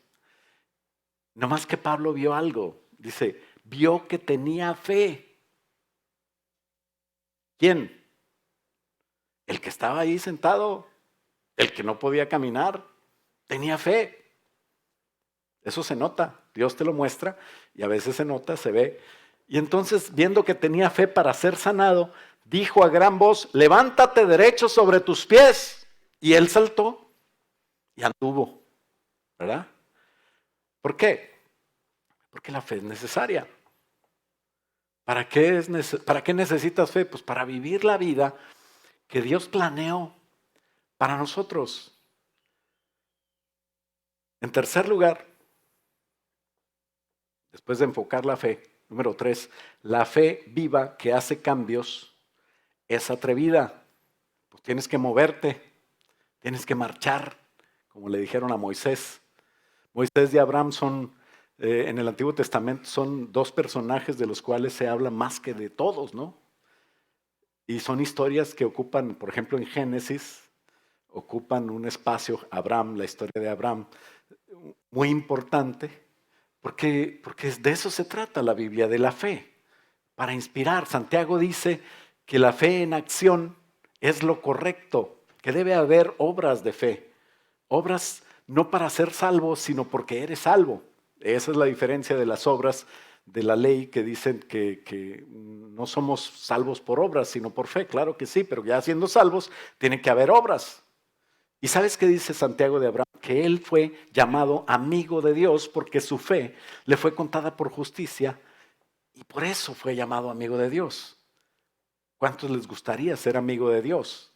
No más que Pablo vio algo, dice, vio que tenía fe. ¿Quién? El que estaba ahí sentado, el que no podía caminar, tenía fe. Eso se nota, Dios te lo muestra y a veces se nota, se ve. Y entonces, viendo que tenía fe para ser sanado, dijo a gran voz, levántate derecho sobre tus pies. Y él saltó y anduvo, ¿verdad? ¿Por qué? Porque la fe es necesaria. ¿Para qué necesitas fe? Pues para vivir la vida que Dios planeó para nosotros. En tercer lugar, después de enfocar la fe, número 3, la fe viva que hace cambios es atrevida. Pues tienes que moverte, tienes que marchar, como le dijeron a Moisés. Moisés y Abraham en el Antiguo Testamento son dos personajes de los cuales se habla más que de todos, ¿no? Y son historias que ocupan, por ejemplo, en Génesis, ocupan un espacio, Abraham, la historia de Abraham, muy importante, porque de eso se trata la Biblia, de la fe, para inspirar. Santiago dice que la fe en acción es lo correcto, que debe haber obras de fe, obras no para ser salvo, sino porque eres salvo. Esa es la diferencia de las obras de la ley que dicen que no somos salvos por obras, sino por fe. Claro que sí, pero ya siendo salvos, tiene que haber obras. ¿Y sabes qué dice Santiago de Abraham? Que él fue llamado amigo de Dios porque su fe le fue contada por justicia y por eso fue llamado amigo de Dios. ¿Cuántos les gustaría ser amigo de Dios?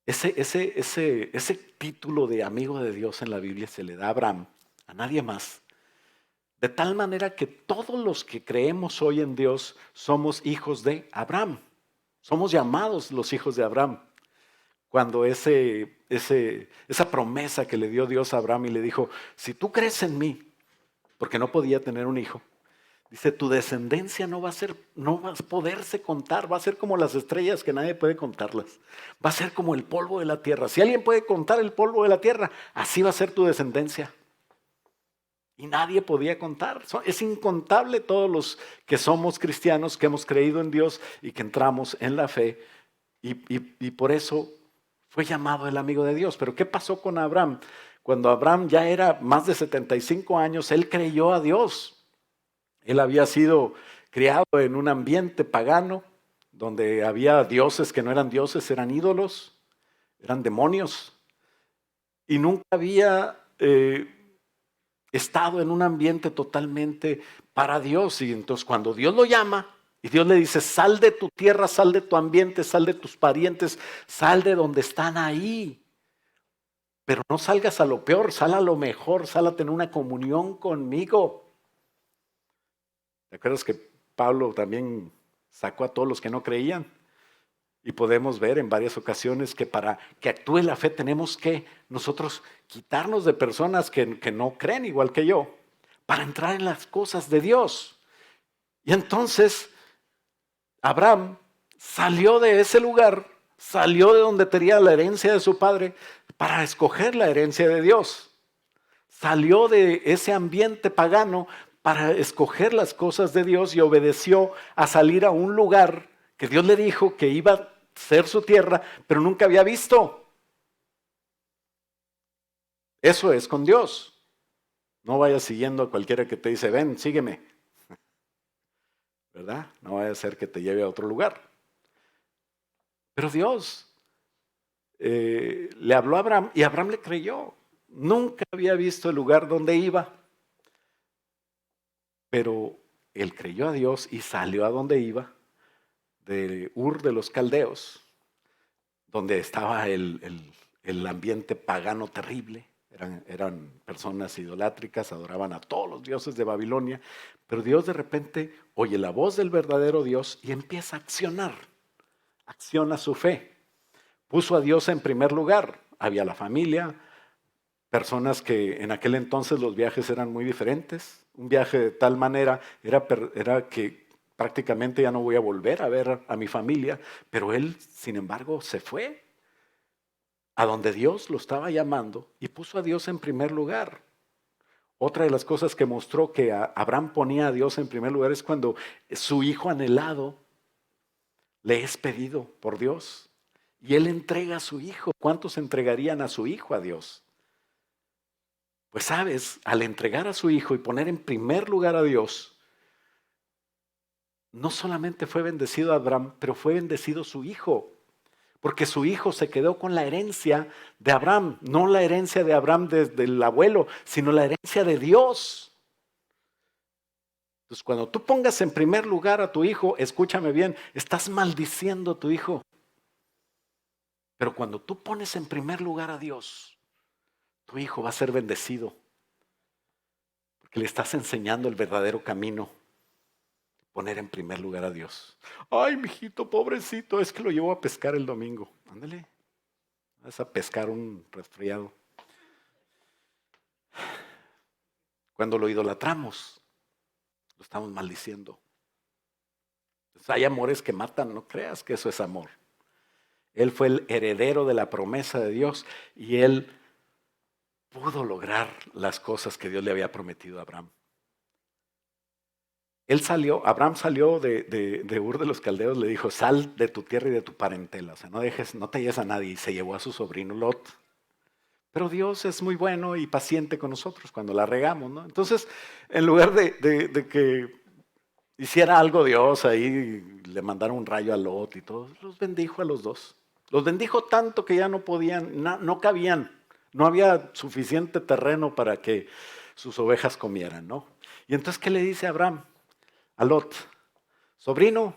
Ese título de amigo de Dios en la Biblia se le da a Abraham, a nadie más. De tal manera que todos los que creemos hoy en Dios somos hijos de Abraham. Somos llamados los hijos de Abraham. Cuando esa promesa que le dio Dios a Abraham y le dijo, si tú crees en mí, porque no podía tener un hijo, dice, tu descendencia no va a poderse contar, va a ser como las estrellas que nadie puede contarlas, va a ser como el polvo de la tierra. Si alguien puede contar el polvo de la tierra, así va a ser tu descendencia. Y nadie podía contar. Es incontable todos los que somos cristianos, que hemos creído en Dios y que entramos en la fe. Y por eso fue llamado el amigo de Dios. Pero ¿qué pasó con Abraham? Cuando Abraham ya era más de 75 años, él creyó a Dios. Él había sido criado en un ambiente pagano, donde había dioses que no eran dioses, eran ídolos, eran demonios. Y nunca había estado en un ambiente totalmente para Dios. Y entonces cuando Dios lo llama y Dios le dice, sal de tu tierra, sal de tu ambiente, sal de tus parientes, sal de donde están ahí. Pero no salgas a lo peor, sal a lo mejor, sal a tener una comunión conmigo. ¿Te acuerdas que Pablo también sacó a todos los que no creían? Y podemos ver en varias ocasiones que para que actúe la fe tenemos que nosotros quitarnos de personas que no creen igual que yo, para entrar en las cosas de Dios. Y entonces Abraham salió de ese lugar, salió de donde tenía la herencia de su padre para escoger la herencia de Dios. Salió de ese ambiente pagano para escoger las cosas de Dios y obedeció a salir a un lugar que Dios le dijo que iba a ser su tierra, pero nunca había visto. Eso es con Dios. No vayas siguiendo a cualquiera que te dice, ven, sígueme. ¿Verdad? No vaya a ser que te lleve a otro lugar. Pero Dios le habló a Abraham y Abraham le creyó. Nunca había visto el lugar donde iba. Pero él creyó a Dios y salió a donde iba, de Ur de los Caldeos, donde estaba el ambiente pagano terrible. Eran personas idolátricas, adoraban a todos los dioses de Babilonia. Pero Dios de repente oye la voz del verdadero Dios y empieza a accionar. Acciona su fe. Puso a Dios en primer lugar. Había la familia, personas que en aquel entonces los viajes eran muy diferentes. Un viaje de tal manera era que prácticamente ya no voy a volver a ver a mi familia, pero él, sin embargo, se fue a donde Dios lo estaba llamando y puso a Dios en primer lugar. Otra de las cosas que mostró que Abraham ponía a Dios en primer lugar es cuando su hijo anhelado le es pedido por Dios y él entrega a su hijo. ¿Cuántos entregarían a su hijo a Dios? Pues sabes, al entregar a su hijo y poner en primer lugar a Dios, no solamente fue bendecido Abraham, pero fue bendecido su hijo. Porque su hijo se quedó con la herencia de Abraham, no la herencia de Abraham desde el abuelo, sino la herencia de Dios. Entonces, cuando tú pongas en primer lugar a tu hijo, escúchame bien, estás maldiciendo a tu hijo. Pero cuando tú pones en primer lugar a Dios, tu hijo va a ser bendecido. Porque le estás enseñando el verdadero camino. Poner en primer lugar a Dios. Ay, mijito, pobrecito, es que lo llevo a pescar el domingo. Ándale, vas a pescar un resfriado. Cuando lo idolatramos, lo estamos maldiciendo. Entonces, hay amores que matan, no creas que eso es amor. Él fue el heredero de la promesa de Dios y él pudo lograr las cosas que Dios le había prometido a Abraham. Abraham salió de Ur de los Caldeos, le dijo, sal de tu tierra y de tu parentela, o sea, no te lleves a nadie, y se llevó a su sobrino Lot. Pero Dios es muy bueno y paciente con nosotros cuando la regamos, ¿no? Entonces, en lugar de que hiciera algo Dios ahí, le mandara un rayo a Lot y todo, los bendijo a los dos. Los bendijo tanto que ya no podían, no cabían, no había suficiente terreno para que sus ovejas comieran, ¿no? Y entonces, ¿qué le dice Abraham a Lot? Sobrino,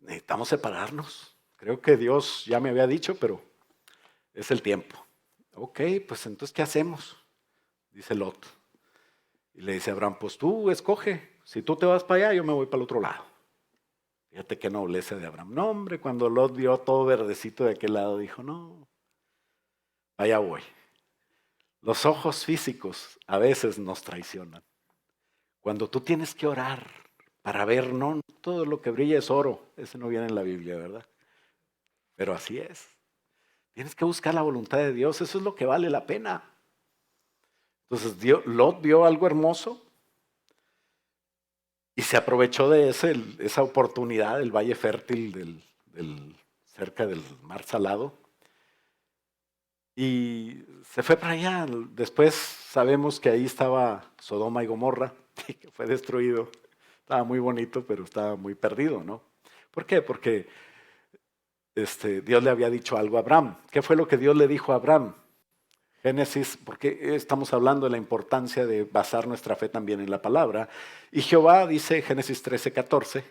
necesitamos separarnos. Creo que Dios ya me había dicho, pero es el tiempo. Ok, pues entonces, ¿qué hacemos? Dice Lot. Y le dice a Abraham, pues tú escoge. Si tú te vas para allá, yo me voy para el otro lado. Fíjate qué nobleza de Abraham. No, hombre, cuando Lot vio todo verdecito de aquel lado, dijo, no, allá voy. Los ojos físicos a veces nos traicionan. Cuando tú tienes que orar para ver, no todo lo que brilla es oro. Ese no viene en la Biblia, ¿verdad? Pero así es. Tienes que buscar la voluntad de Dios. Eso es lo que vale la pena. Entonces Lot vio algo hermoso y se aprovechó de esa oportunidad del valle fértil cerca del mar Salado. Y se fue para allá. Después sabemos que ahí estaba Sodoma y Gomorra, que fue destruido. Estaba muy bonito, pero estaba muy perdido, ¿no? ¿Por qué? Porque Dios le había dicho algo a Abraham. ¿Qué fue lo que Dios le dijo a Abraham? Génesis, porque estamos hablando de la importancia de basar nuestra fe también en la palabra. Y Jehová dice, Génesis 13:14,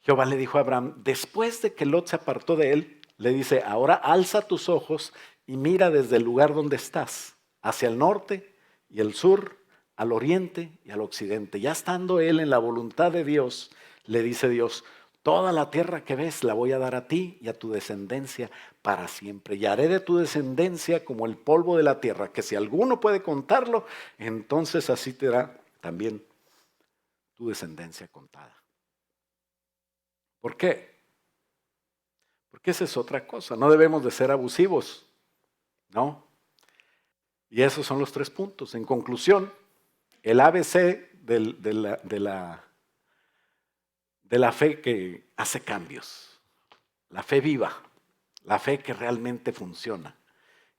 Jehová le dijo a Abraham, después de que Lot se apartó de él, le dice, ahora alza tus ojos y mira desde el lugar donde estás, hacia el norte y el sur, al oriente y al occidente. Ya estando él en la voluntad de Dios, le dice Dios: toda la tierra que ves la voy a dar a ti y a tu descendencia para siempre. Y haré de tu descendencia como el polvo de la tierra, que si alguno puede contarlo, entonces así te dará también tu descendencia contada. ¿Por qué? Porque esa es otra cosa. No debemos de ser abusivos, ¿no? Y esos son los 3 puntos. En conclusión, el ABC de la fe que hace cambios, la fe viva, la fe que realmente funciona.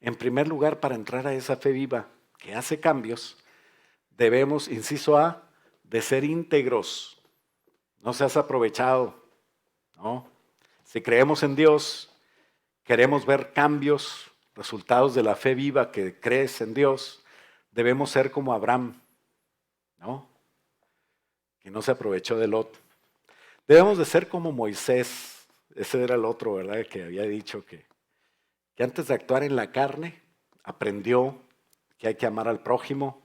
En primer lugar, para entrar a esa fe viva que hace cambios, debemos, inciso A, de ser íntegros. No seas aprovechado, ¿no? Si creemos en Dios, queremos ver cambios, resultados de la fe viva que crees en Dios, debemos ser como Abraham, ¿no? Que no se aprovechó de Lot. Debemos de ser como Moisés. Ese era el otro, ¿verdad? Que había dicho que antes de actuar en la carne, aprendió que hay que amar al prójimo,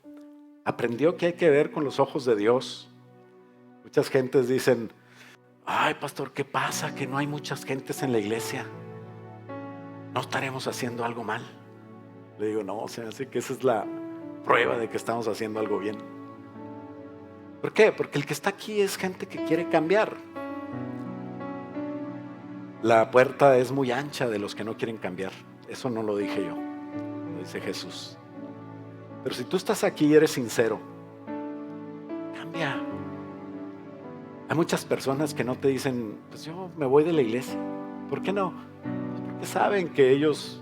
aprendió que hay que ver con los ojos de Dios. Muchas gentes dicen: ay, pastor, ¿qué pasa? Que no hay muchas gentes en la iglesia. ¿No estaremos haciendo algo mal? Le digo: no, se me hace que esa es la prueba de que estamos haciendo algo bien. ¿Por qué? Porque el que está aquí es gente que quiere cambiar. La puerta es muy ancha de los que no quieren cambiar. Eso no lo dije yo, lo dice Jesús. Pero si tú estás aquí y eres sincero, cambia. Hay muchas personas que no te dicen: pues yo me voy de la iglesia. ¿Por qué no? Pues porque saben que ellos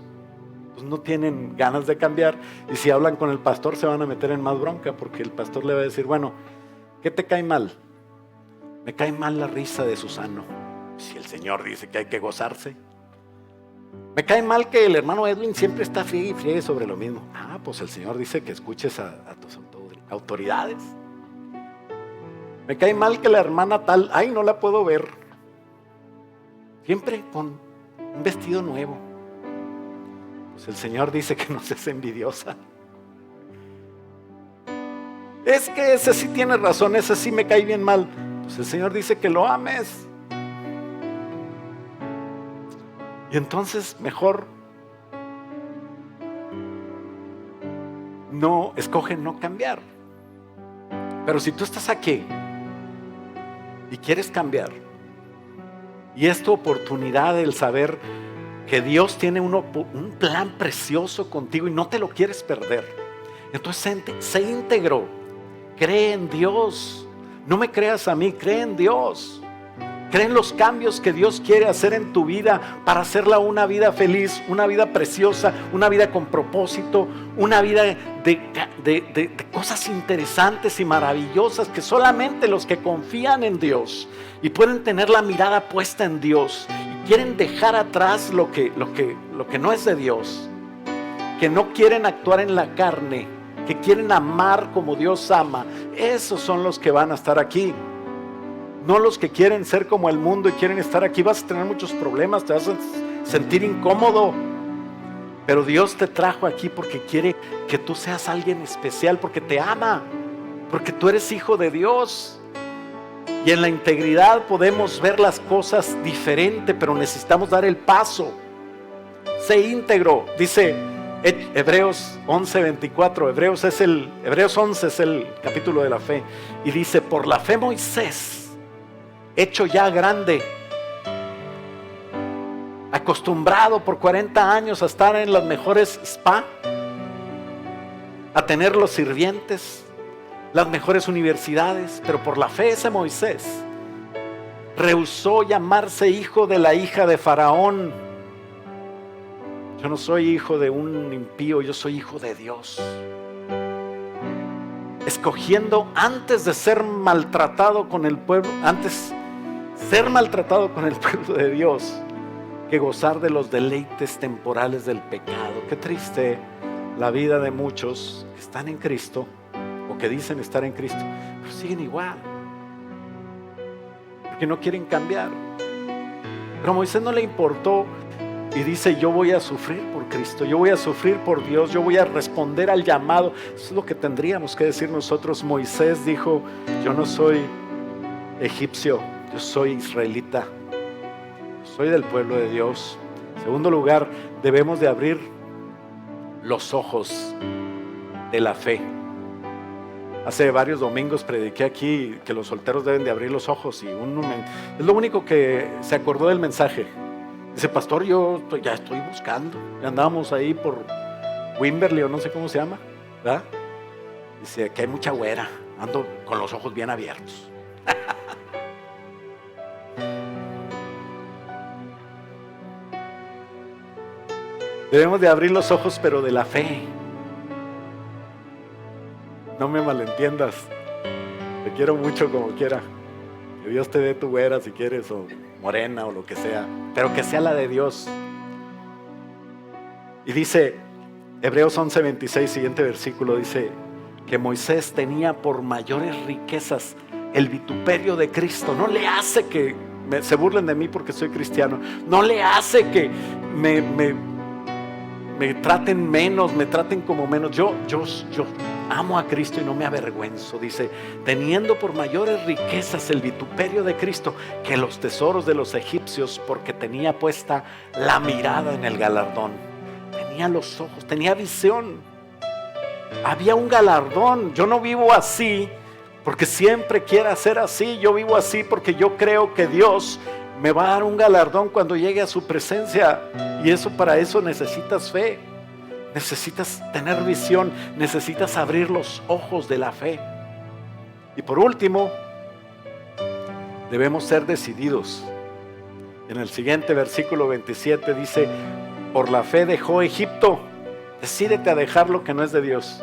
no tienen ganas de cambiar, y si hablan con el pastor se van a meter en más bronca, porque el pastor le va a decir: bueno, ¿qué te cae mal? Me cae mal la risa de Susano. Si el Señor dice que hay que gozarse. Me cae mal que el hermano Edwin siempre está friegue y friegue sobre lo mismo. Ah, pues el Señor dice que escuches a tus autoridades. Me cae mal que la hermana tal, ay, no la puedo ver, siempre con un vestido nuevo. Pues el Señor dice que no seas envidiosa. Es que ese sí tiene razón, ese sí me cae bien mal. Pues el Señor dice que lo ames. Y entonces mejor no, escoge no cambiar. Pero si tú estás aquí y quieres cambiar, y es tu oportunidad el saber que Dios tiene un plan precioso contigo y no te lo quieres perder, entonces sé íntegro, cree en Dios. No me creas a mí, cree en Dios. Cree en los cambios que Dios quiere hacer en tu vida para hacerla una vida feliz, una vida preciosa, una vida con propósito, una vida de cosas interesantes y maravillosas que solamente los que confían en Dios y pueden tener la mirada puesta en Dios y quieren dejar atrás lo que no es de Dios, que no quieren actuar en la carne, que quieren amar como Dios ama, esos son los que van a estar aquí. No los que quieren ser como el mundo y quieren estar aquí. Vas a tener muchos problemas, te vas a sentir incómodo. Pero Dios te trajo aquí porque quiere que tú seas alguien especial, porque te ama, porque tú eres hijo de Dios. Y en la integridad podemos ver las cosas diferente, pero necesitamos dar el paso. Sé íntegro, dice Hebreos 11:24. Hebreos 11 es el capítulo de la fe. Y dice: por la fe Moisés, hecho ya grande, acostumbrado por 40 años a estar en las mejores spa, a tener los sirvientes, las mejores universidades, pero por la fe ese Moisés rehusó llamarse hijo de la hija de Faraón. Yo no soy hijo de un impío, yo soy hijo de Dios. Escogiendo antes de ser maltratado con el pueblo, ser maltratado con el pueblo de Dios, que gozar de los deleites temporales del pecado. Qué triste la vida de muchos que están en Cristo o que dicen estar en Cristo, pero siguen igual, porque no quieren cambiar. Pero a Moisés no le importó y dice: yo voy a sufrir por por Cristo, yo voy a sufrir por Dios, yo voy a responder al llamado. Eso es lo que tendríamos que decir nosotros. Moisés dijo, yo no soy egipcio, yo soy israelita, soy del pueblo de Dios. En segundo lugar, debemos de abrir los ojos de la fe. Hace varios domingos prediqué aquí que los solteros deben de abrir los ojos, y es lo único que se acordó del mensaje. Dice, pastor, yo ya estoy buscando. Andábamos ahí por Wimberley o no sé cómo se llama, ¿verdad? Dice que hay mucha güera, ando con los ojos bien abiertos. Debemos de abrir los ojos, pero de la fe. No me malentiendas. Te quiero mucho como quiera. Que Dios te dé tu güera si quieres, o morena o lo que sea, pero que sea la de Dios. Y dice Hebreos 11:26, siguiente versículo, dice que Moisés tenía por mayores riquezas el vituperio de Cristo. No le hace que se burlen de mí porque soy cristiano, no le hace que me traten menos, me traten como menos. Yo amo a Cristo y no me avergüenzo. Dice, teniendo por mayores riquezas el vituperio de Cristo que los tesoros de los egipcios, porque tenía puesta la mirada en el galardón. Tenía los ojos, tenía visión. Había un galardón. Yo no vivo así porque siempre quiera ser así. Yo vivo así porque yo creo que Dios me va a dar un galardón cuando llegue a su presencia. Y para eso necesitas fe. Necesitas tener visión, necesitas abrir los ojos de la fe. Y por último, debemos ser decididos. En el siguiente versículo 27 dice, por la fe dejó Egipto. Decídete a dejar lo que no es de Dios.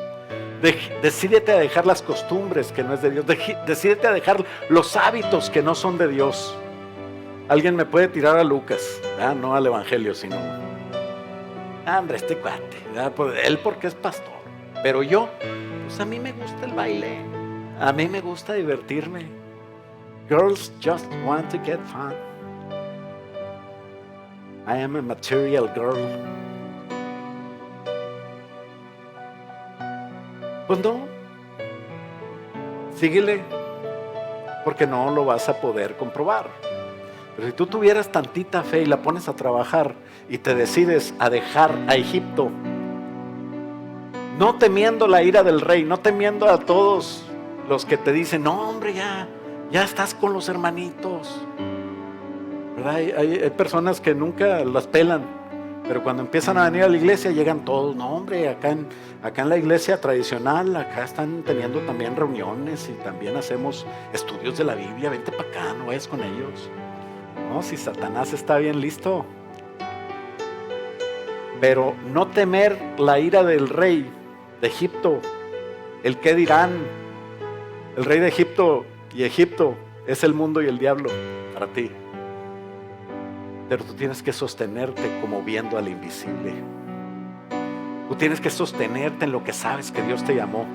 Decídete a dejar las costumbres que no es de Dios. Decídete a dejar los hábitos que no son de Dios. Alguien me puede tirar a Lucas, no al Evangelio, sino... hombre, este cuate, él porque es pastor, pero yo, pues a mí me gusta el baile, a mí me gusta divertirme. Girls just want to get fun. I am a material girl. Pues no, síguele, porque no lo vas a poder comprobar. Pero si tú tuvieras tantita fe y la pones a trabajar y te decides a dejar a Egipto, no temiendo la ira del rey, no temiendo a todos los que te dicen, no hombre, ya estás con los hermanitos, ¿verdad? Hay personas que nunca las pelan, pero cuando empiezan a venir a la iglesia llegan todos, no hombre, acá en la iglesia tradicional, acá están teniendo también reuniones y también hacemos estudios de la Biblia, vente para acá, no vayas con ellos. No, si Satanás está bien listo. Pero no temer la ira del rey de Egipto. El qué dirán. El rey de Egipto y Egipto es el mundo y el diablo para ti. Pero tú tienes que sostenerte como viendo al invisible. Tú tienes que sostenerte en lo que sabes que Dios te llamó.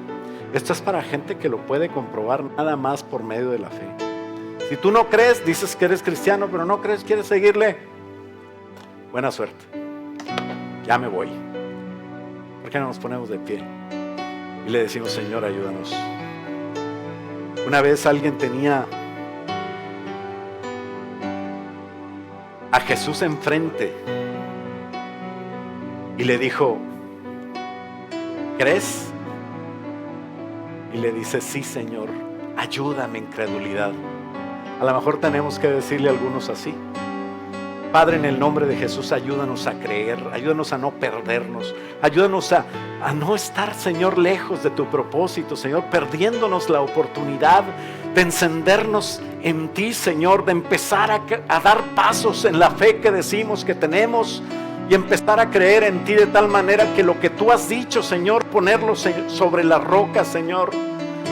Esto es para gente que lo puede comprobar nada más por medio de la fe. Si tú no crees, dices que eres cristiano, pero no crees, quieres seguirle, buena suerte. Ya me voy. ¿Por qué no nos ponemos de pie y le decimos, Señor, ayúdanos? Una vez alguien tenía a Jesús enfrente y le dijo, ¿crees? Y le dice, sí, Señor, ayúdame en incredulidad. A lo mejor tenemos que decirle a algunos así. Padre, en el nombre de Jesús, ayúdanos a creer, ayúdanos a no perdernos, ayúdanos a no estar, Señor, lejos de tu propósito, Señor, perdiéndonos la oportunidad de encendernos en ti, Señor, de empezar a dar pasos en la fe que decimos que tenemos y empezar a creer en ti de tal manera que lo que tú has dicho, Señor, ponerlo sobre la roca, Señor,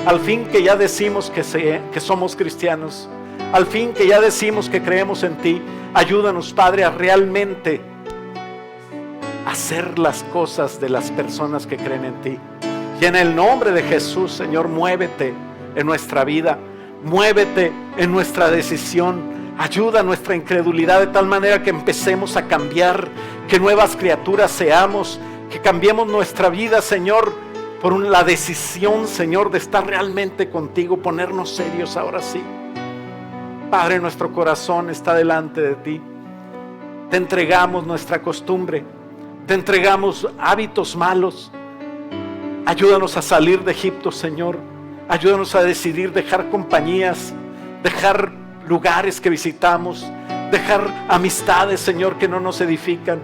al fin que ya decimos que somos cristianos. Al fin que ya decimos que creemos en ti, ayúdanos, Padre, a realmente hacer las cosas de las personas que creen en ti. Y en el nombre de Jesús, Señor, muévete en nuestra vida, muévete en nuestra decisión. Ayuda a nuestra incredulidad de tal manera que empecemos a cambiar, que nuevas criaturas seamos, que cambiemos nuestra vida, Señor, por la decisión, Señor, de estar realmente contigo, ponernos serios ahora sí. Padre, nuestro corazón está delante de ti. Te entregamos nuestra costumbre, te entregamos hábitos malos. Ayúdanos a salir de Egipto, Señor. Ayúdanos a decidir dejar compañías, dejar lugares que visitamos, dejar amistades, Señor, que no nos edifican.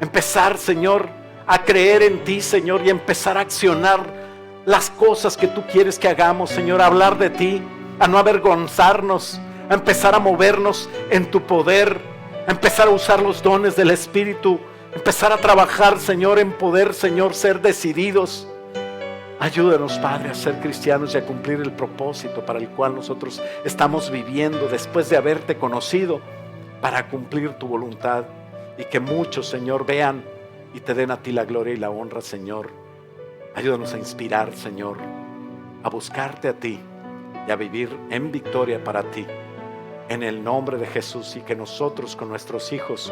Empezar, Señor, a creer en ti, Señor, y empezar a accionar las cosas que tú quieres que hagamos, Señor, a hablar de ti, a no avergonzarnos, a empezar a movernos en tu poder, a empezar a usar los dones del Espíritu, empezar a trabajar, Señor, en poder, Señor, ser decididos. Ayúdanos, Padre, a ser cristianos y a cumplir el propósito para el cual nosotros estamos viviendo después de haberte conocido, para cumplir tu voluntad, y que muchos, Señor, vean y te den a ti la gloria y la honra, Señor. Ayúdanos a inspirar, Señor, a buscarte a ti y a vivir en victoria para ti, en el nombre de Jesús, y que nosotros con nuestros hijos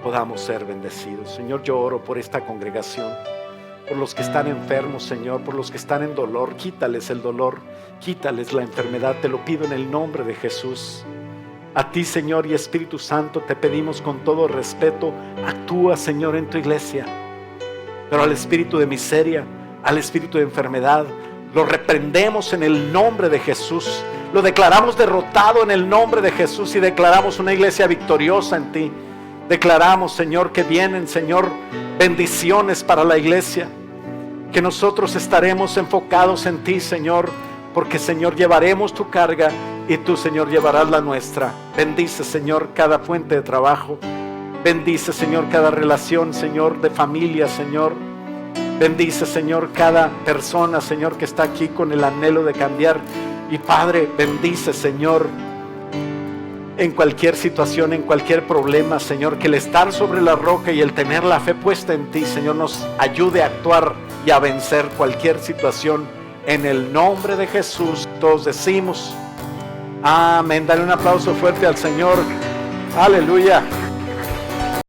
podamos ser bendecidos. Señor, yo oro por esta congregación, por los que están enfermos, Señor, por los que están en dolor. Quítales el dolor, quítales la enfermedad, te lo pido en el nombre de Jesús. A ti, Señor, y Espíritu Santo, te pedimos con todo respeto, actúa, Señor, en tu iglesia. Pero al espíritu de miseria, al espíritu de enfermedad, lo reprendemos en el nombre de Jesús. Lo declaramos derrotado en el nombre de Jesús y declaramos una iglesia victoriosa en ti. Declaramos, Señor, que vienen, Señor, bendiciones para la iglesia, que nosotros estaremos enfocados en ti, Señor, porque, Señor, llevaremos tu carga y tú, Señor, llevarás la nuestra. Bendice, Señor, cada fuente de trabajo. Bendice, Señor, cada relación, Señor, de familia, Señor. Bendice, Señor, cada persona, Señor, que está aquí con el anhelo de cambiar. Y Padre, bendice, Señor, en cualquier situación, en cualquier problema, Señor, que el estar sobre la roca y el tener la fe puesta en ti, Señor, nos ayude a actuar y a vencer cualquier situación. En el nombre de Jesús, todos decimos amén. Dale un aplauso fuerte al Señor. Aleluya.